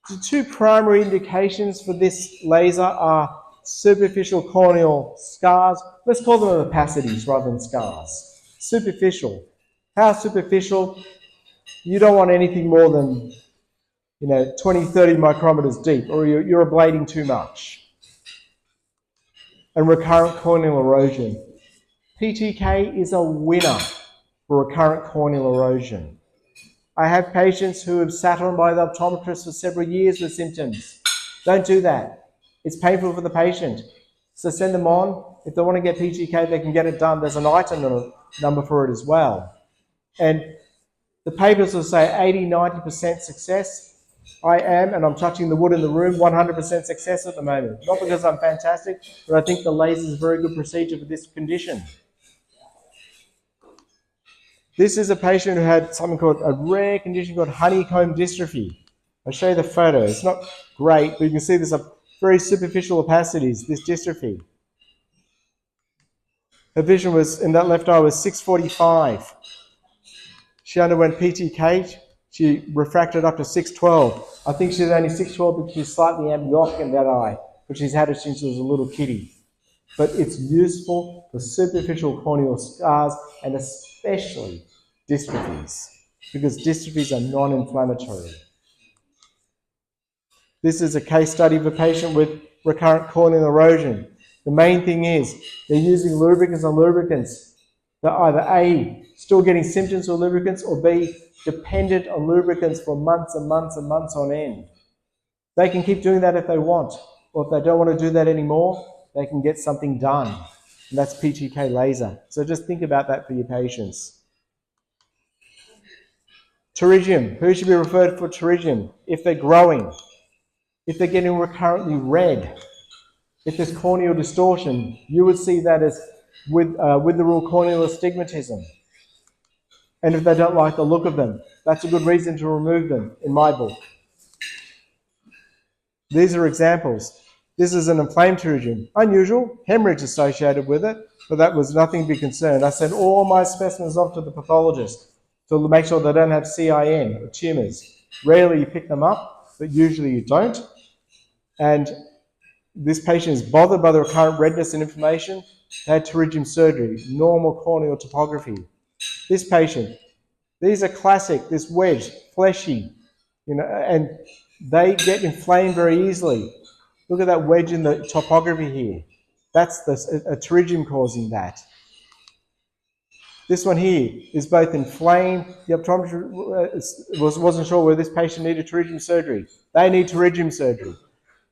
the two primary indications for this laser are superficial corneal scars. Let's call them opacities rather than scars. Superficial. How superficial? You don't want anything more than 20, 30 micrometers deep, or you're ablating too much. And recurrent corneal erosion. PTK is a winner for recurrent corneal erosion. I have patients who have sat on by the optometrist for several years with symptoms. Don't do that. It's painful for the patient. So send them on. If they want to get PTK, they can get it done. There's an item number for it as well. And the papers will say 80, 90% success. I am, and I'm touching the wood in the room, 100% success at the moment. Not because I'm fantastic, but I think the laser is a very good procedure for this condition. This is a patient who had something called a rare condition called honeycomb dystrophy. I'll show you the photo. It's not great, but you can see there's a very superficial opacities, this dystrophy. Her vision was, in that left eye, was 645. She underwent PTK. She refracted up to 612. I think she's only 612 because she's slightly amblyoptic in that eye, but she's had it since she was a little kitty. But it's useful for superficial corneal scars and especially dystrophies, because dystrophies are non-inflammatory. This is a case study of a patient with recurrent corneal erosion. The main thing is they're using lubricants on lubricants. They're either A, still getting symptoms of lubricants, or B, dependent on lubricants for months and months and months on end. They can keep doing that if they want, or if they don't want to do that anymore, they can get something done, and that's PTK laser. So just think about that for your patients. Pterygium. Who should be referred for pterygium? If they're growing, if they're getting recurrently red, if there's corneal distortion, you would see that as with the rule corneal astigmatism. And if they don't like the look of them, that's a good reason to remove them in my book. These are examples. This is an inflamed pterygium. Unusual, hemorrhage associated with it, but that was nothing to be concerned. I sent all my specimens off to the pathologist to make sure they don't have CIN or tumours. Rarely you pick them up, but usually you don't. And this patient is bothered by the recurrent redness and inflammation. They had pterygium surgery, normal corneal topography. This patient, these are classic, this wedge, fleshy, and they get inflamed very easily. Look at that wedge in the topography here. That's a pterygium causing that. This one here is both inflamed. The optometrist wasn't sure whether this patient needed pterygium surgery. They need pterygium surgery.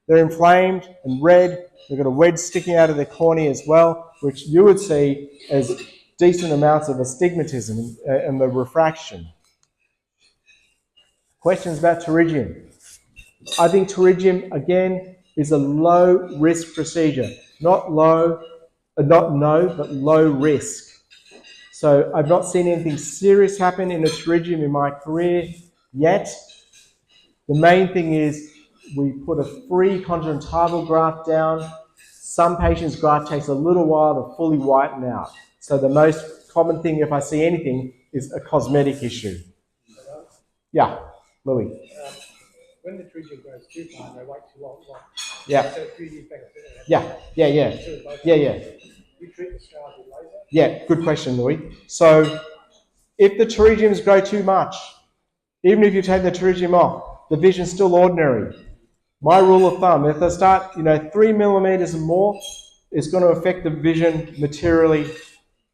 They're inflamed and red. They've got a wedge sticking out of their cornea as well, which you would see as decent amounts of astigmatism and the refraction. Questions about pterygium? I think pterygium, again, is a low-risk procedure. Not no, but low risk. So I've not seen anything serious happen in a pterygium in my career yet. The main thing is we put a free conjunctival graft down. Some patients' graft takes a little while to fully whiten out. So the most common thing, if I see anything, is a cosmetic issue. Yeah, Louis. When the pterygium grows too far, they wait too long. Yeah. So 3 years back, Yeah. You treat the scars with laser? Yeah, good question, Louis. So if the pterygiums grow too much, even if you take the pterygium off, the vision's still ordinary. My rule of thumb, if they start, 3 millimeters and more, it's going to affect the vision materially,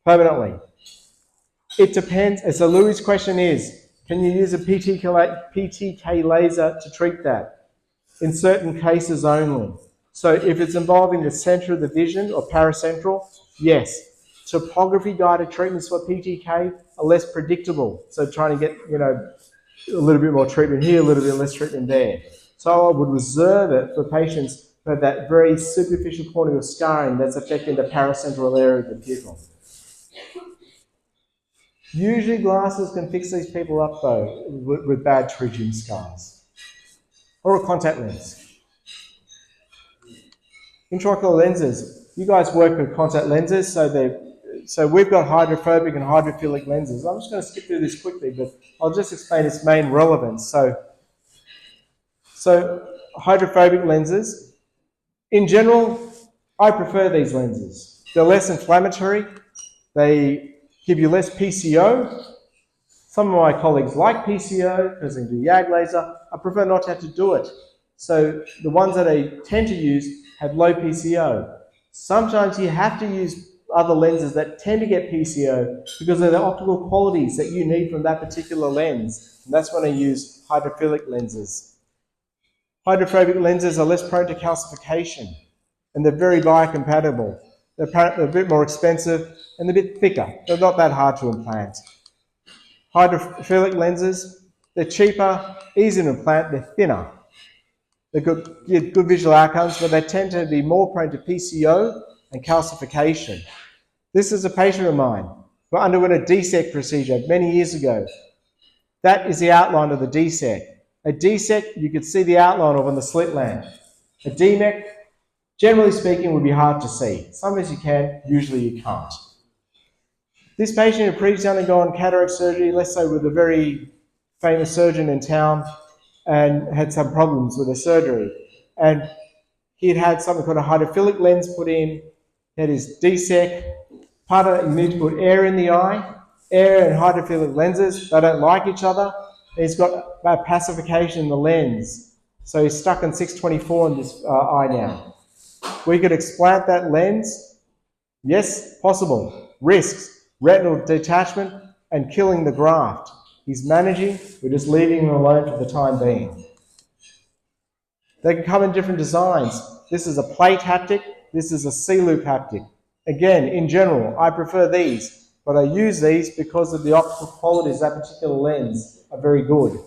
permanently. It depends. And so Louis' question is, can you use a PTK laser to treat that? In certain cases only. So if it's involving the center of the vision or paracentral, yes. Topography guided treatments for PTK are less predictable. So trying to get, a little bit more treatment here, a little bit less treatment there. So I would reserve it for patients who have that very superficial corneal scarring that's affecting the paracentral area of the pupil. Usually glasses can fix these people up though with bad pterygium scars. Or a contact lens. Intraocular lenses. You guys work with contact lenses, so we've got hydrophobic and hydrophilic lenses. I'm just going to skip through this quickly, but I'll just explain its main relevance. So hydrophobic lenses, in general, I prefer these lenses. They're less inflammatory. They give you less PCO. Some of my colleagues like PCO because they do YAG laser. I prefer not to have to do it. So the ones that I tend to use have low PCO. Sometimes you have to use other lenses that tend to get PCO because of the optical qualities that you need from that particular lens. And that's when I use hydrophilic lenses. Hydrophobic lenses are less prone to calcification. and they're very biocompatible. They're a bit more expensive and a bit thicker. They're not that hard to implant. Hydrophilic lenses, they're cheaper, easier to implant, they're thinner. They give good visual outcomes, but they tend to be more prone to PCO and calcification. This is a patient of mine who underwent a DSEC procedure many years ago. That is the outline of the DSEC. A DSEC, you could see the outline of on the slit lamp. A DMEC, generally speaking, would be hard to see. Sometimes you can, usually you can't. This patient had previously undergone cataract surgery, let's say with a very famous surgeon in town, and had some problems with the surgery. And he had had something called a hydrophilic lens put in, he had his DSEC. Part of it, you need to put air in the eye. Air and hydrophilic lenses, they don't like each other. And he's got pacification in the lens. So he's stuck in 624 in this eye now. We could explant that lens. Yes, possible. Risks, retinal detachment and killing the graft. He's managing, we're just leaving him alone for the time being. They can come in different designs. This is a plate haptic, this is a C-loop haptic. Again, in general, I prefer these, but I use these because of the optical qualities of that particular lens are very good.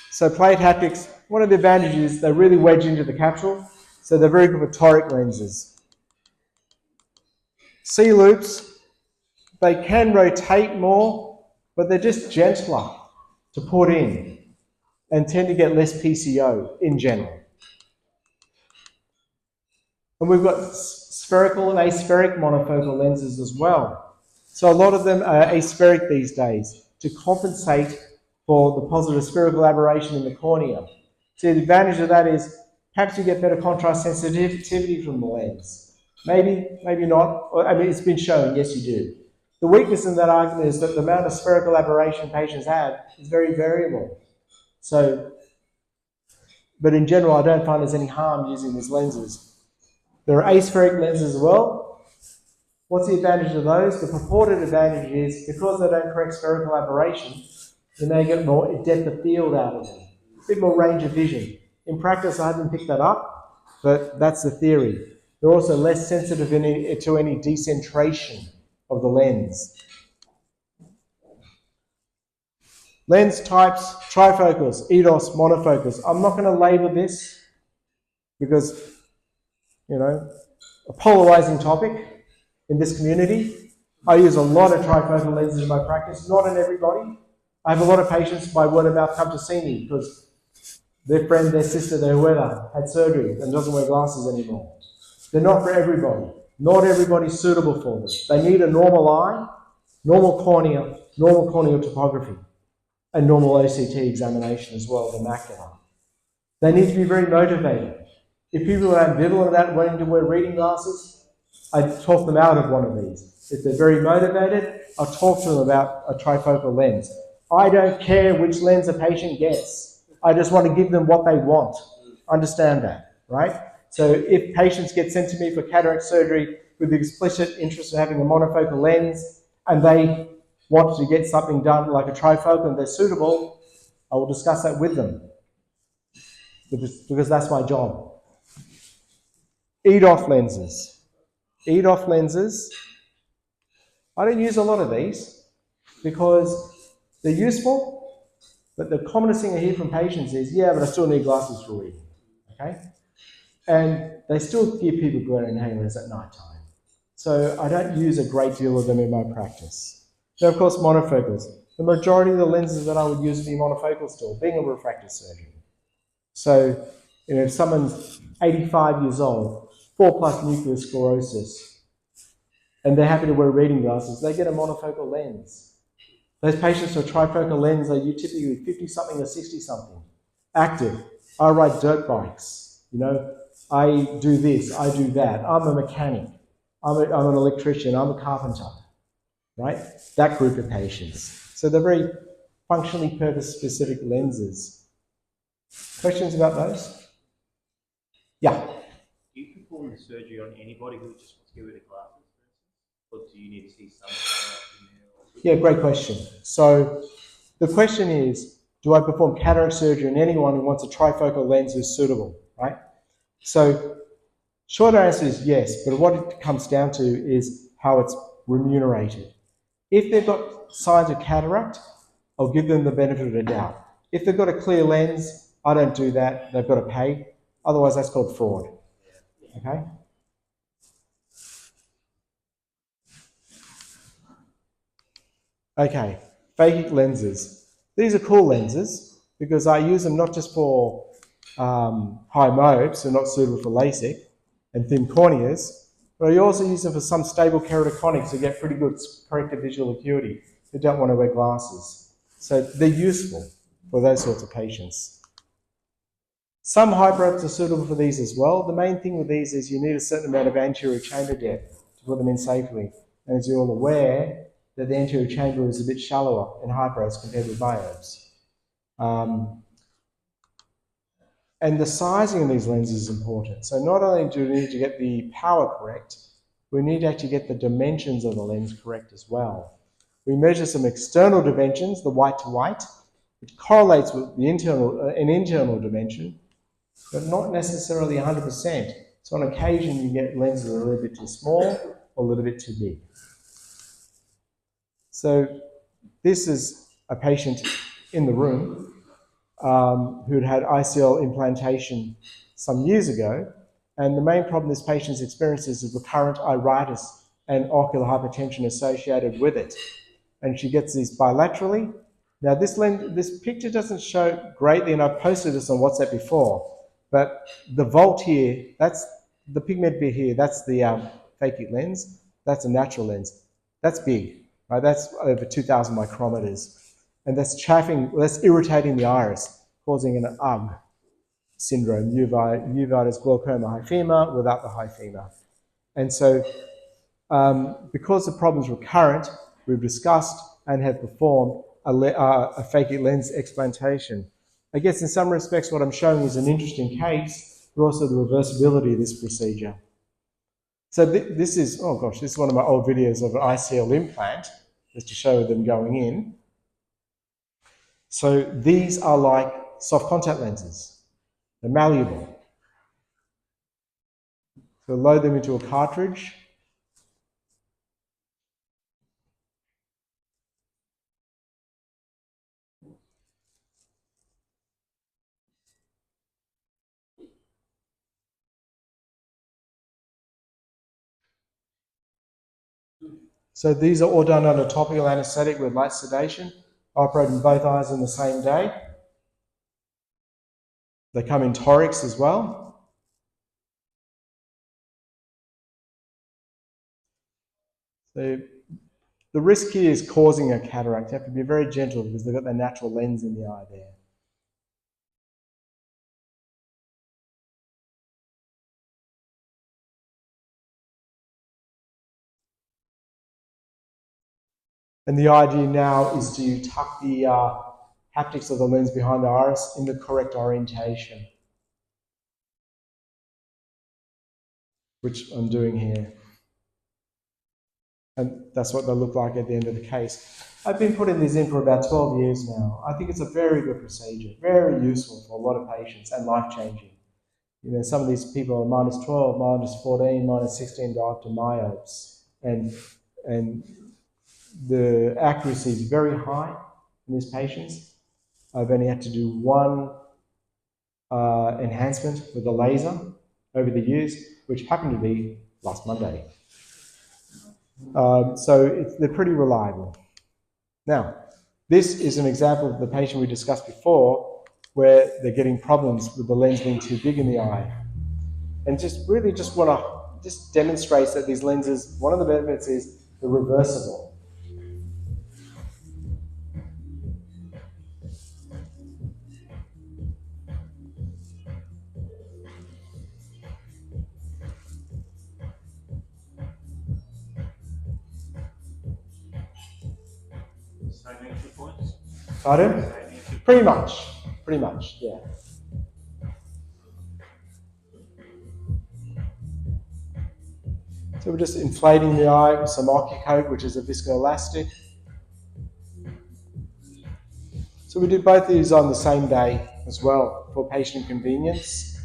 So plate haptics, one of the advantages is they really wedge into the capsule, so they're very good for toric lenses. C-loops, they can rotate more, but they're just gentler to put in and tend to get less PCO in general. And we've got spherical and aspheric monofocal lenses as well. So a lot of them are aspheric these days to compensate for the positive spherical aberration in the cornea. So the advantage of that is perhaps you get better contrast sensitivity from the lens. Maybe, maybe not. I mean, it's been shown, yes you do. The weakness in that argument is that the amount of spherical aberration patients have is very variable. So, but in general, I don't find there's any harm using these lenses. There are aspheric lenses as well. What's the advantage of those? The purported advantage is because they don't correct spherical aberration, you may get more depth of field out of them, a bit more range of vision. In practice, I haven't picked that up, but that's the theory. They're also less sensitive to any decentration of the lens. Lens types, trifocals, EDOS, monofocals. I'm not going to label this because, a polarizing topic in this community. I use a lot of trifocal lenses in my practice, not in everybody. I have a lot of patients by word of mouth come to see me because their friend, their sister, their whoever had surgery and doesn't wear glasses anymore. They're not for everybody. Not everybody's suitable for them. They need a normal eye, normal corneal topography, and normal OCT examination as well, the macula. They need to be very motivated. If people are ambivalent about wanting to wear reading glasses, I talk them out of one of these. If they're very motivated, I'll talk to them about a trifocal lens. I don't care which lens a patient gets. I just want to give them what they want. Understand that, right? So if patients get sent to me for cataract surgery with the explicit interest of having a monofocal lens and they want to get something done like a trifocal and they're suitable, I will discuss that with them because that's my job. EDOF lenses. EDOF lenses, I don't use a lot of these because they're useful, but the commonest thing I hear from patients is, yeah, but I still need glasses for reading, okay? And they still give people glare inhalers at night time. So I don't use a great deal of them in my practice. Now, of course, monofocals. The majority of the lenses that I would use would be monofocal still, being a refractive surgeon. So, if someone's 85 years old, 4+ nuclear sclerosis, and they're happy to wear reading glasses, they get a monofocal lens. Those patients with trifocal lens are typically 50-something or 60-something. Active. I ride dirt bikes. I do this, I do that. I'm a mechanic. I'm an electrician. I'm a carpenter. Right? That group of patients. So they're very functionally purpose-specific lenses. Questions about those? Yeah. Do you perform the surgery on anybody who just wants to get rid of glasses, for instance? Or do you need to see some? Yeah, great question. So the question is, do I perform cataract surgery on anyone who wants a trifocal lens who's suitable? right? So short answer is yes, but what it comes down to is how it's remunerated. If they've got signs of cataract, I'll give them the benefit of the doubt. If they've got a clear lens, I don't do that. They've got to pay. Otherwise, that's called fraud. Okay? Okay, phakic lenses. These are cool lenses because I use them not just for high mobes, so not suitable for LASIK, and thin corneas, but I also use them for some stable keratoconics who get pretty good corrective visual acuity who don't want to wear glasses. So they're useful for those sorts of patients. Some hyperapes are suitable for these as well. The main thing with these is you need a certain amount of anterior chamber depth to put them in safely. And as you're all aware, that the anterior chamber is a bit shallower in hyperapes compared with myopes. And the sizing of these lenses is important. So not only do we need to get the power correct, we need to actually get the dimensions of the lens correct as well. We measure some external dimensions, the white to white, which correlates with the an internal dimension, but not necessarily 100%. So on occasion, you get lenses that are a little bit too small or a little bit too big. So this is a patient in the room who'd had ICL implantation some years ago, and the main problem this patient experiences is recurrent iritis and ocular hypertension associated with it. And she gets these bilaterally. Now this picture doesn't show greatly, and I've posted this on WhatsApp before, but the volt here, that's the pigment bit here, that's the phakic lens, that's a natural lens. That's big, right? That's over 2,000 micrometers. And that's that's irritating the iris, causing an UGG syndrome, uveitis glaucoma hyphema without the hyphema. And so because the problem is recurrent, we've discussed and have performed a phakic lens explantation. I guess in some respects what I'm showing is an interesting case, but also the reversibility of this procedure. So this is, oh gosh, this is one of my old videos of an ICL implant, just to show them going in. So these are like soft contact lenses. They're malleable. So load them into a cartridge. So these are all done under topical anesthetic with light sedation. I operate in both eyes on the same day. They come in torics as well. So the risk here is causing a cataract. You have to be very gentle because they've got their natural lens in the eye there. And the idea now is to tuck the haptics of the lens behind the iris in the correct orientation, which I'm doing here. And that's what they'll look like at the end of the case. I've been putting these in for about 12 years now. I think it's a very good procedure, very useful for a lot of patients and life-changing. You know, some of these people are minus 12, minus 14, minus 16 diopter myopes. And the accuracy is very high in these patients. I've only had to do one enhancement with a laser over the years, which happened to be last Monday. So they're pretty reliable. Now, this is an example of the patient we discussed before where they're getting problems with the lens being too big in the eye. And just want to demonstrate that these lenses, one of the benefits is they're reversible. Same entry points? Pardon? Pretty much, yeah. So we're just inflating the eye with some Ocucoat, which is a viscoelastic. So we do both of these on the same day as well for patient convenience.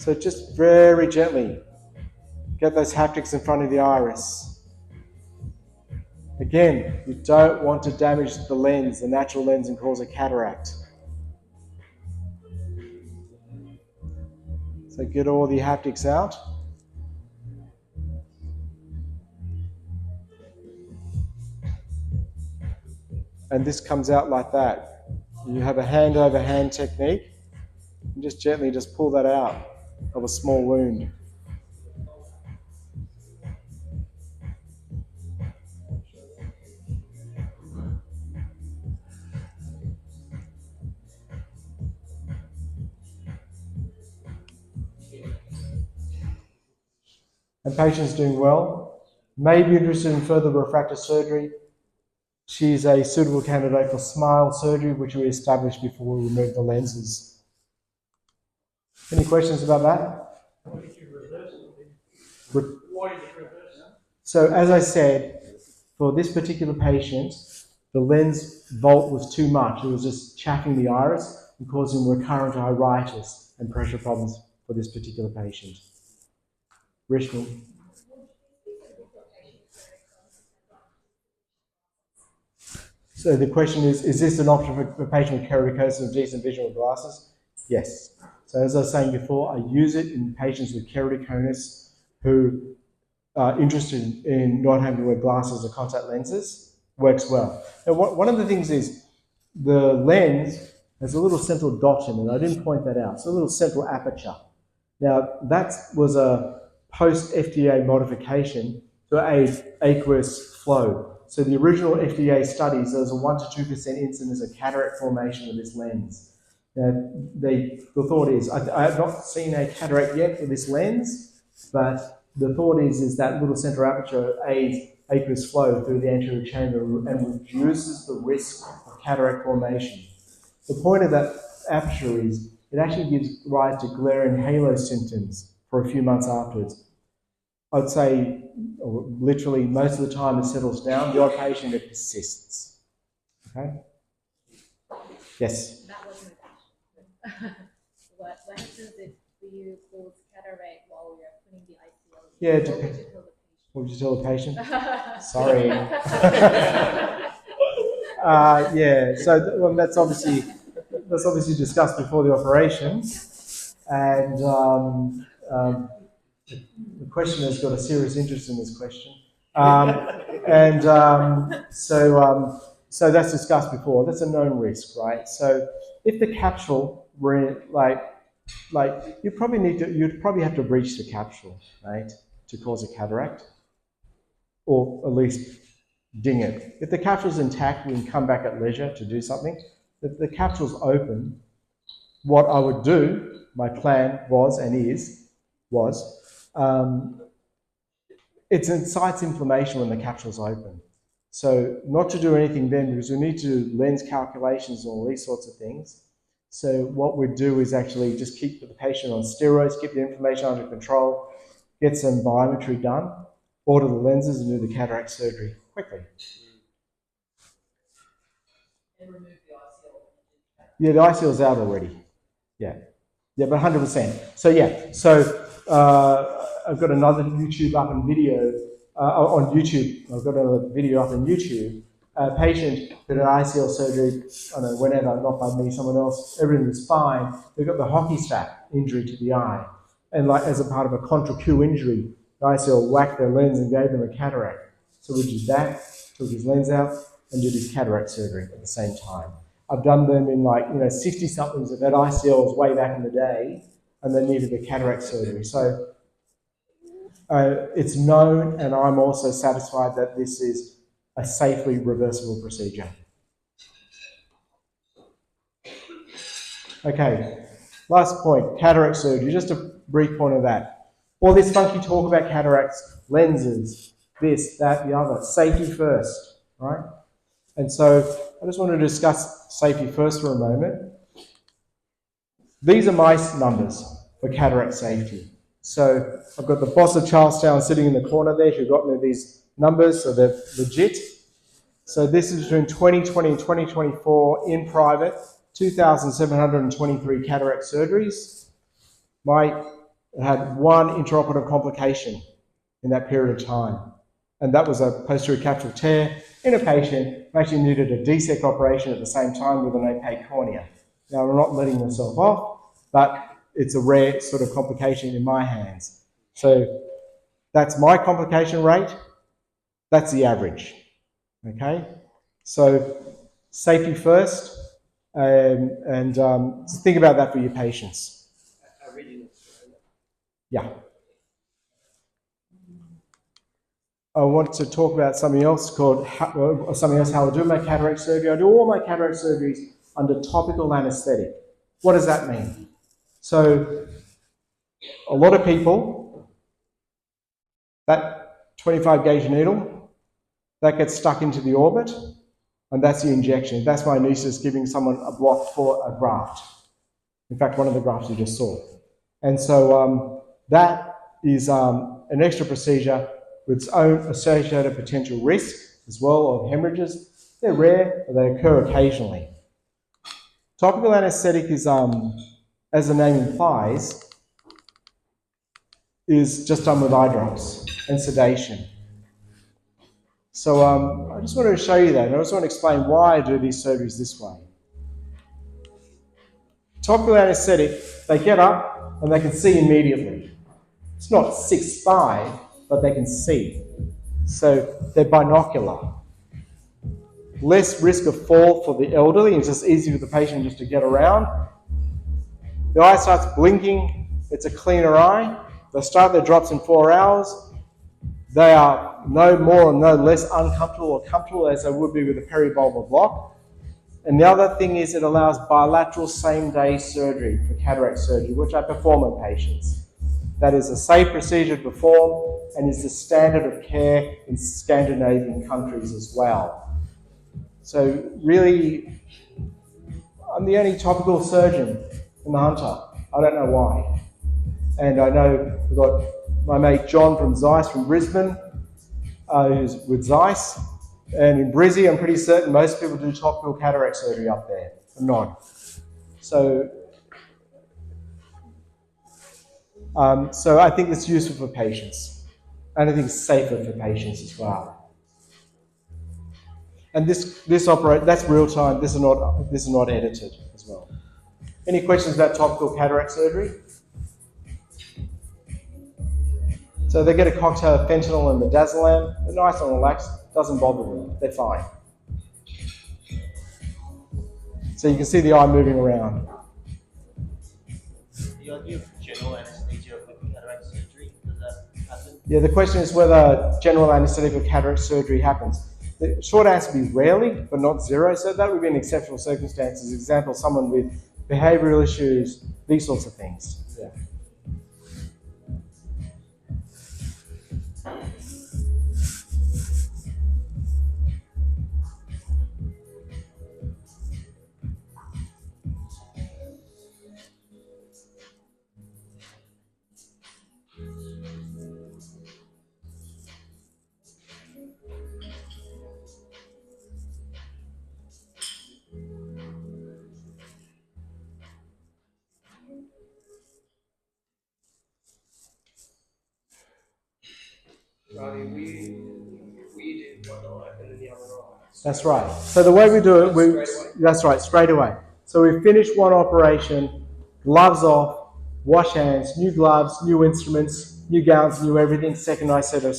So just very gently get those haptics in front of the iris. Again, you don't want to damage the lens, the natural lens, and cause a cataract. So get all the haptics out. And this comes out like that. You have a hand over hand technique. And just gently just pull that out of a small wound. And patient's doing well. May be interested in further refractive surgery. She's a suitable candidate for smile surgery, which we established before we removed the lenses. Any questions about that? Why did you reverse it? So as I said, for this particular patient, the lens vault was too much. It was just chaffing the iris and causing recurrent iritis and pressure problems for this particular patient. Rishmi? So the question is this an option for a patient with keratoconus and decent vision with glasses? Yes. So as I was saying before, I use it in patients with keratoconus who are interested in not having to wear glasses or contact lenses. Works well. And one of the things is the lens has a little central dot in it. I didn't point that out. It's a little central aperture. Now, that was a post-FDA modification to aid aqueous flow. So the original FDA studies, there was a 1 to 2% incidence of cataract formation with this lens. Now, the thought is, I have not seen a cataract yet with this lens, but the thought is that little central aperture aids aqueous flow through the anterior chamber and reduces the risk of cataract formation. The point of that aperture is it actually gives rise to glare and halo symptoms for a few months afterwards. I'd say literally most of the time it settles down. The odd patient, it persists. Okay? Yes? That wasn't a question. What happens if you cause cataract while you're putting the ICL? Yeah, it depends. What would you tell the patient? Sorry. Yeah, so that's obviously discussed before the operation, and the questioner's got a serious interest in this question, so that's discussed before. That's a known risk, right? So if the capsule were you'd probably have to breach the capsule, right, to cause a cataract, or at least ding it. If the capsule's intact, we can come back at leisure to do something. If the capsule's open, what I would do, my plan was and it incites inflammation when the capsule's open. So not to do anything then, because we need to do lens calculations and all these sorts of things. So what we'd do is actually just keep the patient on steroids, keep the inflammation under control, get some biometry done, order the lenses and do the cataract surgery quickly. And remove the ICL. Yeah, the ICL's out already. Yeah, but 100%. So I've got another YouTube up in video on YouTube. I've got a video up on YouTube. A patient did an ICL surgery, I don't know, whenever, not by me, someone else. Everything was fine. They got the hockey stick injury to the eye, and as a part of a contra Q injury, the ICL whacked their lens and gave them a cataract. So we did that, took his lens out, and did his cataract surgery at the same time. I've done them in 60-somethings that had ICLs way back in the day, and they needed a cataract surgery. So it's known, and I'm also satisfied that this is a safely reversible procedure. Okay, last point, cataract surgery, just a brief point of that. All this funky talk about cataracts, lenses, this, that, the other, safety first, right? And so I just want to discuss safety first for a moment. These are my numbers for cataract safety. So I've got the boss of Charlestown sitting in the corner there who got me these numbers, so they're legit. So this is between 2020 and 2024 in private, 2,723 cataract surgeries. My had one intraoperative complication in that period of time. And that was a posterior capsular tear in a patient who actually needed a DSEC operation at the same time with an opaque cornea. Now, I'm not letting myself off, but it's a rare sort of complication in my hands. So that's my complication rate. That's the average. Okay? So safety first, and think about that for your patients. Yeah. I want to talk about something else called how I do my cataract surgery. I do all my cataract surgeries under topical anaesthetic. What does that mean? So a lot of people, that 25 gauge needle, that gets stuck into the orbit, and that's the injection. That's my anaesthetist giving someone a block for a graft. In fact, one of the grafts you just saw. And so that is an extra procedure with its own associated potential risk as well of hemorrhages. They're rare, but they occur occasionally. Topical anaesthetic is, as the name implies, is just done with eye drops and sedation. So I just wanted to show you that, and I just want to explain why I do these surgeries this way. Topical anaesthetic, they get up and they can see immediately. It's not 6'5", but they can see. So they're binocular. Less risk of fall for the elderly. It's just easy for the patient just to get around. The eye starts blinking. It's a cleaner eye. They start their drops in 4 hours. They are no more and no less uncomfortable or comfortable as they would be with a peribulbar block. And the other thing is it allows bilateral same-day surgery for cataract surgery, which I perform on patients. That is a safe procedure to perform and is the standard of care in Scandinavian countries as well. So really, I'm the only topical surgeon in the Hunter. I don't know why. And I know we've got my mate John from Zeiss from Brisbane, who's with Zeiss. And in Brizzy, I'm pretty certain most people do topical cataract surgery up there. A nod. So I think it's useful for patients. And I think it's safer for patients as well. And that's real time. This is not edited as well. Any questions about topical cataract surgery? So they get a cocktail of fentanyl and midazolam. They're nice and relaxed. Doesn't bother them. They're fine. So you can see the eye moving around. The idea of general anesthesia with cataract surgery, does that happen? Yeah, the question is whether general anesthetic with cataract surgery happens. The short answer would be rarely, but not zero. So that would be an exceptional circumstances. Example, someone with behavioural issues, these sorts of things. Yeah. We did one eye and then the other eye. That's right. So the way we do it, that's right, straight away. So we finish one operation, gloves off, wash hands, new gloves, new instruments, new gowns, new everything. Second eye set of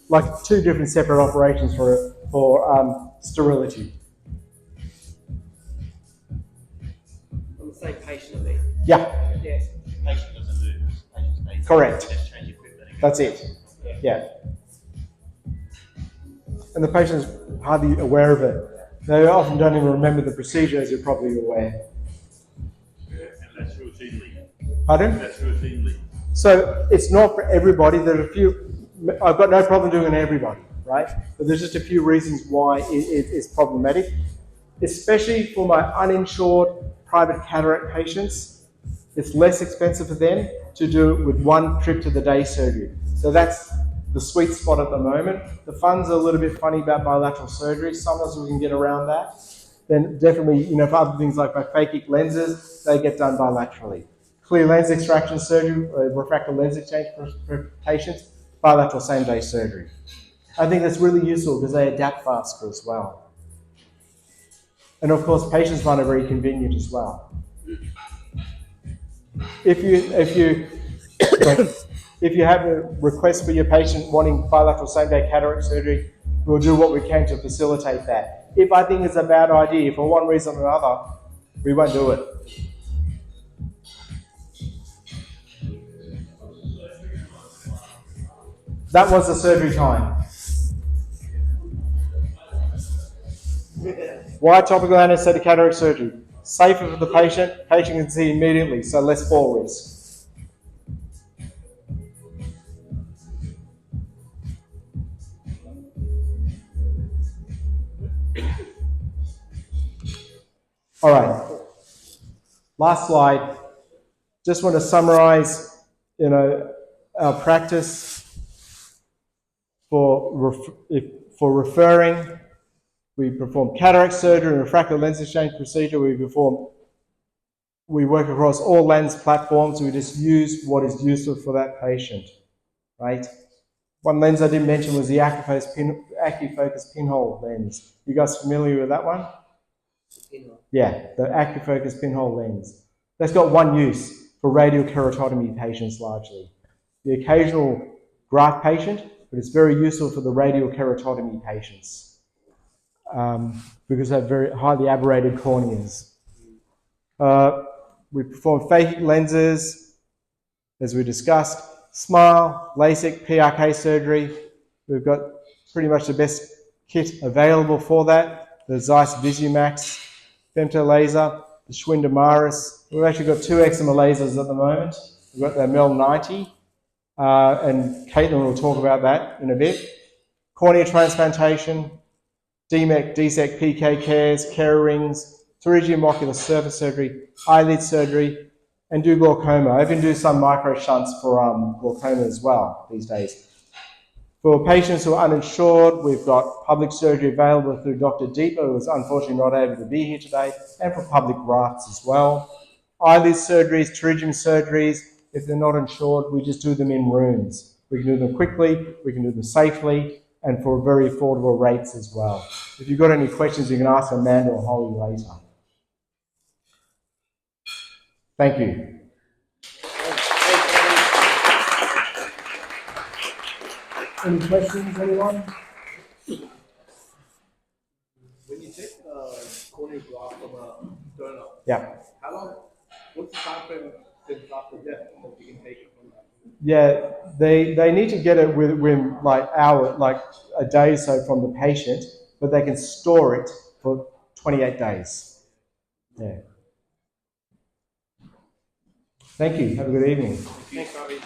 like 2 different separate operations for sterility. On the same patient, I mean. Yeah. Yes. Patient doesn't move. Patient stays. Correct. Just change equipment. That's it. Yeah. And the patient's hardly aware of it. They often don't even remember the procedure, as you're probably aware. And that's routinely. Pardon? That's routinely. So it's not for everybody. There are a few. I've got no problem doing it on everybody, right? But there's just a few reasons why it's problematic, especially for my uninsured private cataract patients. It's less expensive for them to do it with one trip to the day surgery. So that's the sweet spot at the moment. The funds are a little bit funny about bilateral surgery. Sometimes we can get around that. Then definitely, for other things like my phakic lenses, they get done bilaterally. clear lens extraction surgery, refractive lens exchange for patients, bilateral same-day surgery. I think that's really useful because they adapt faster as well. And of course, patients find it very convenient as well. If you have a request for your patient wanting bilateral same-day cataract surgery, we'll do what we can to facilitate that. If I think it's a bad idea, for one reason or another, we won't do it. That was the surgery time. Why topical anesthetic cataract surgery? Safer for the patient can see immediately, so less fall risk. All right, last slide. Just want to summarize, our practice for referring. We perform cataract surgery and refractive lens exchange procedure. We work across all lens platforms. We just use what is useful for that patient, right? One lens I didn't mention was the AccuFocus pinhole lens. You guys familiar with that one? Yeah, the AccuFocus pinhole lens. That's got one use for radial keratotomy patients largely. The occasional graft patient, but it's very useful for the radial keratotomy patients. Because they have very highly aberrated corneas. We perform phakic lenses, as we discussed, SMILE, LASIK, PRK surgery. We've got pretty much the best kit available for that. The Zeiss Visumax, femto laser, the Schwinder Maris. We've actually got two eczema lasers at the moment. We've got the MEL 90, and Caitlin will talk about that in a bit. Cornea transplantation, DMEC, DSEC, PK cares, care rings, pterygium ocular surface surgery, eyelid surgery, and do glaucoma. I even do some micro shunts for glaucoma as well these days. For patients who are uninsured, we've got public surgery available through Dr. Deepa, who is unfortunately not able to be here today, and for public grafts as well. Eyelid surgeries, pterygium surgeries, if they're not insured, we just do them in rooms. We can do them quickly, we can do them safely, and for very affordable rates as well. If you've got any questions, you can ask Amanda or Holly later. Thank you. Any questions, anyone? When you take corneal graft from a donor, Yeah. how long? What's the time frame since after death that you can take it from that? Yeah, they need to get it within like a day or so from the patient, but they can store it for 28 days. Yeah. Thank you. Have a good evening. Thanks, Harvey.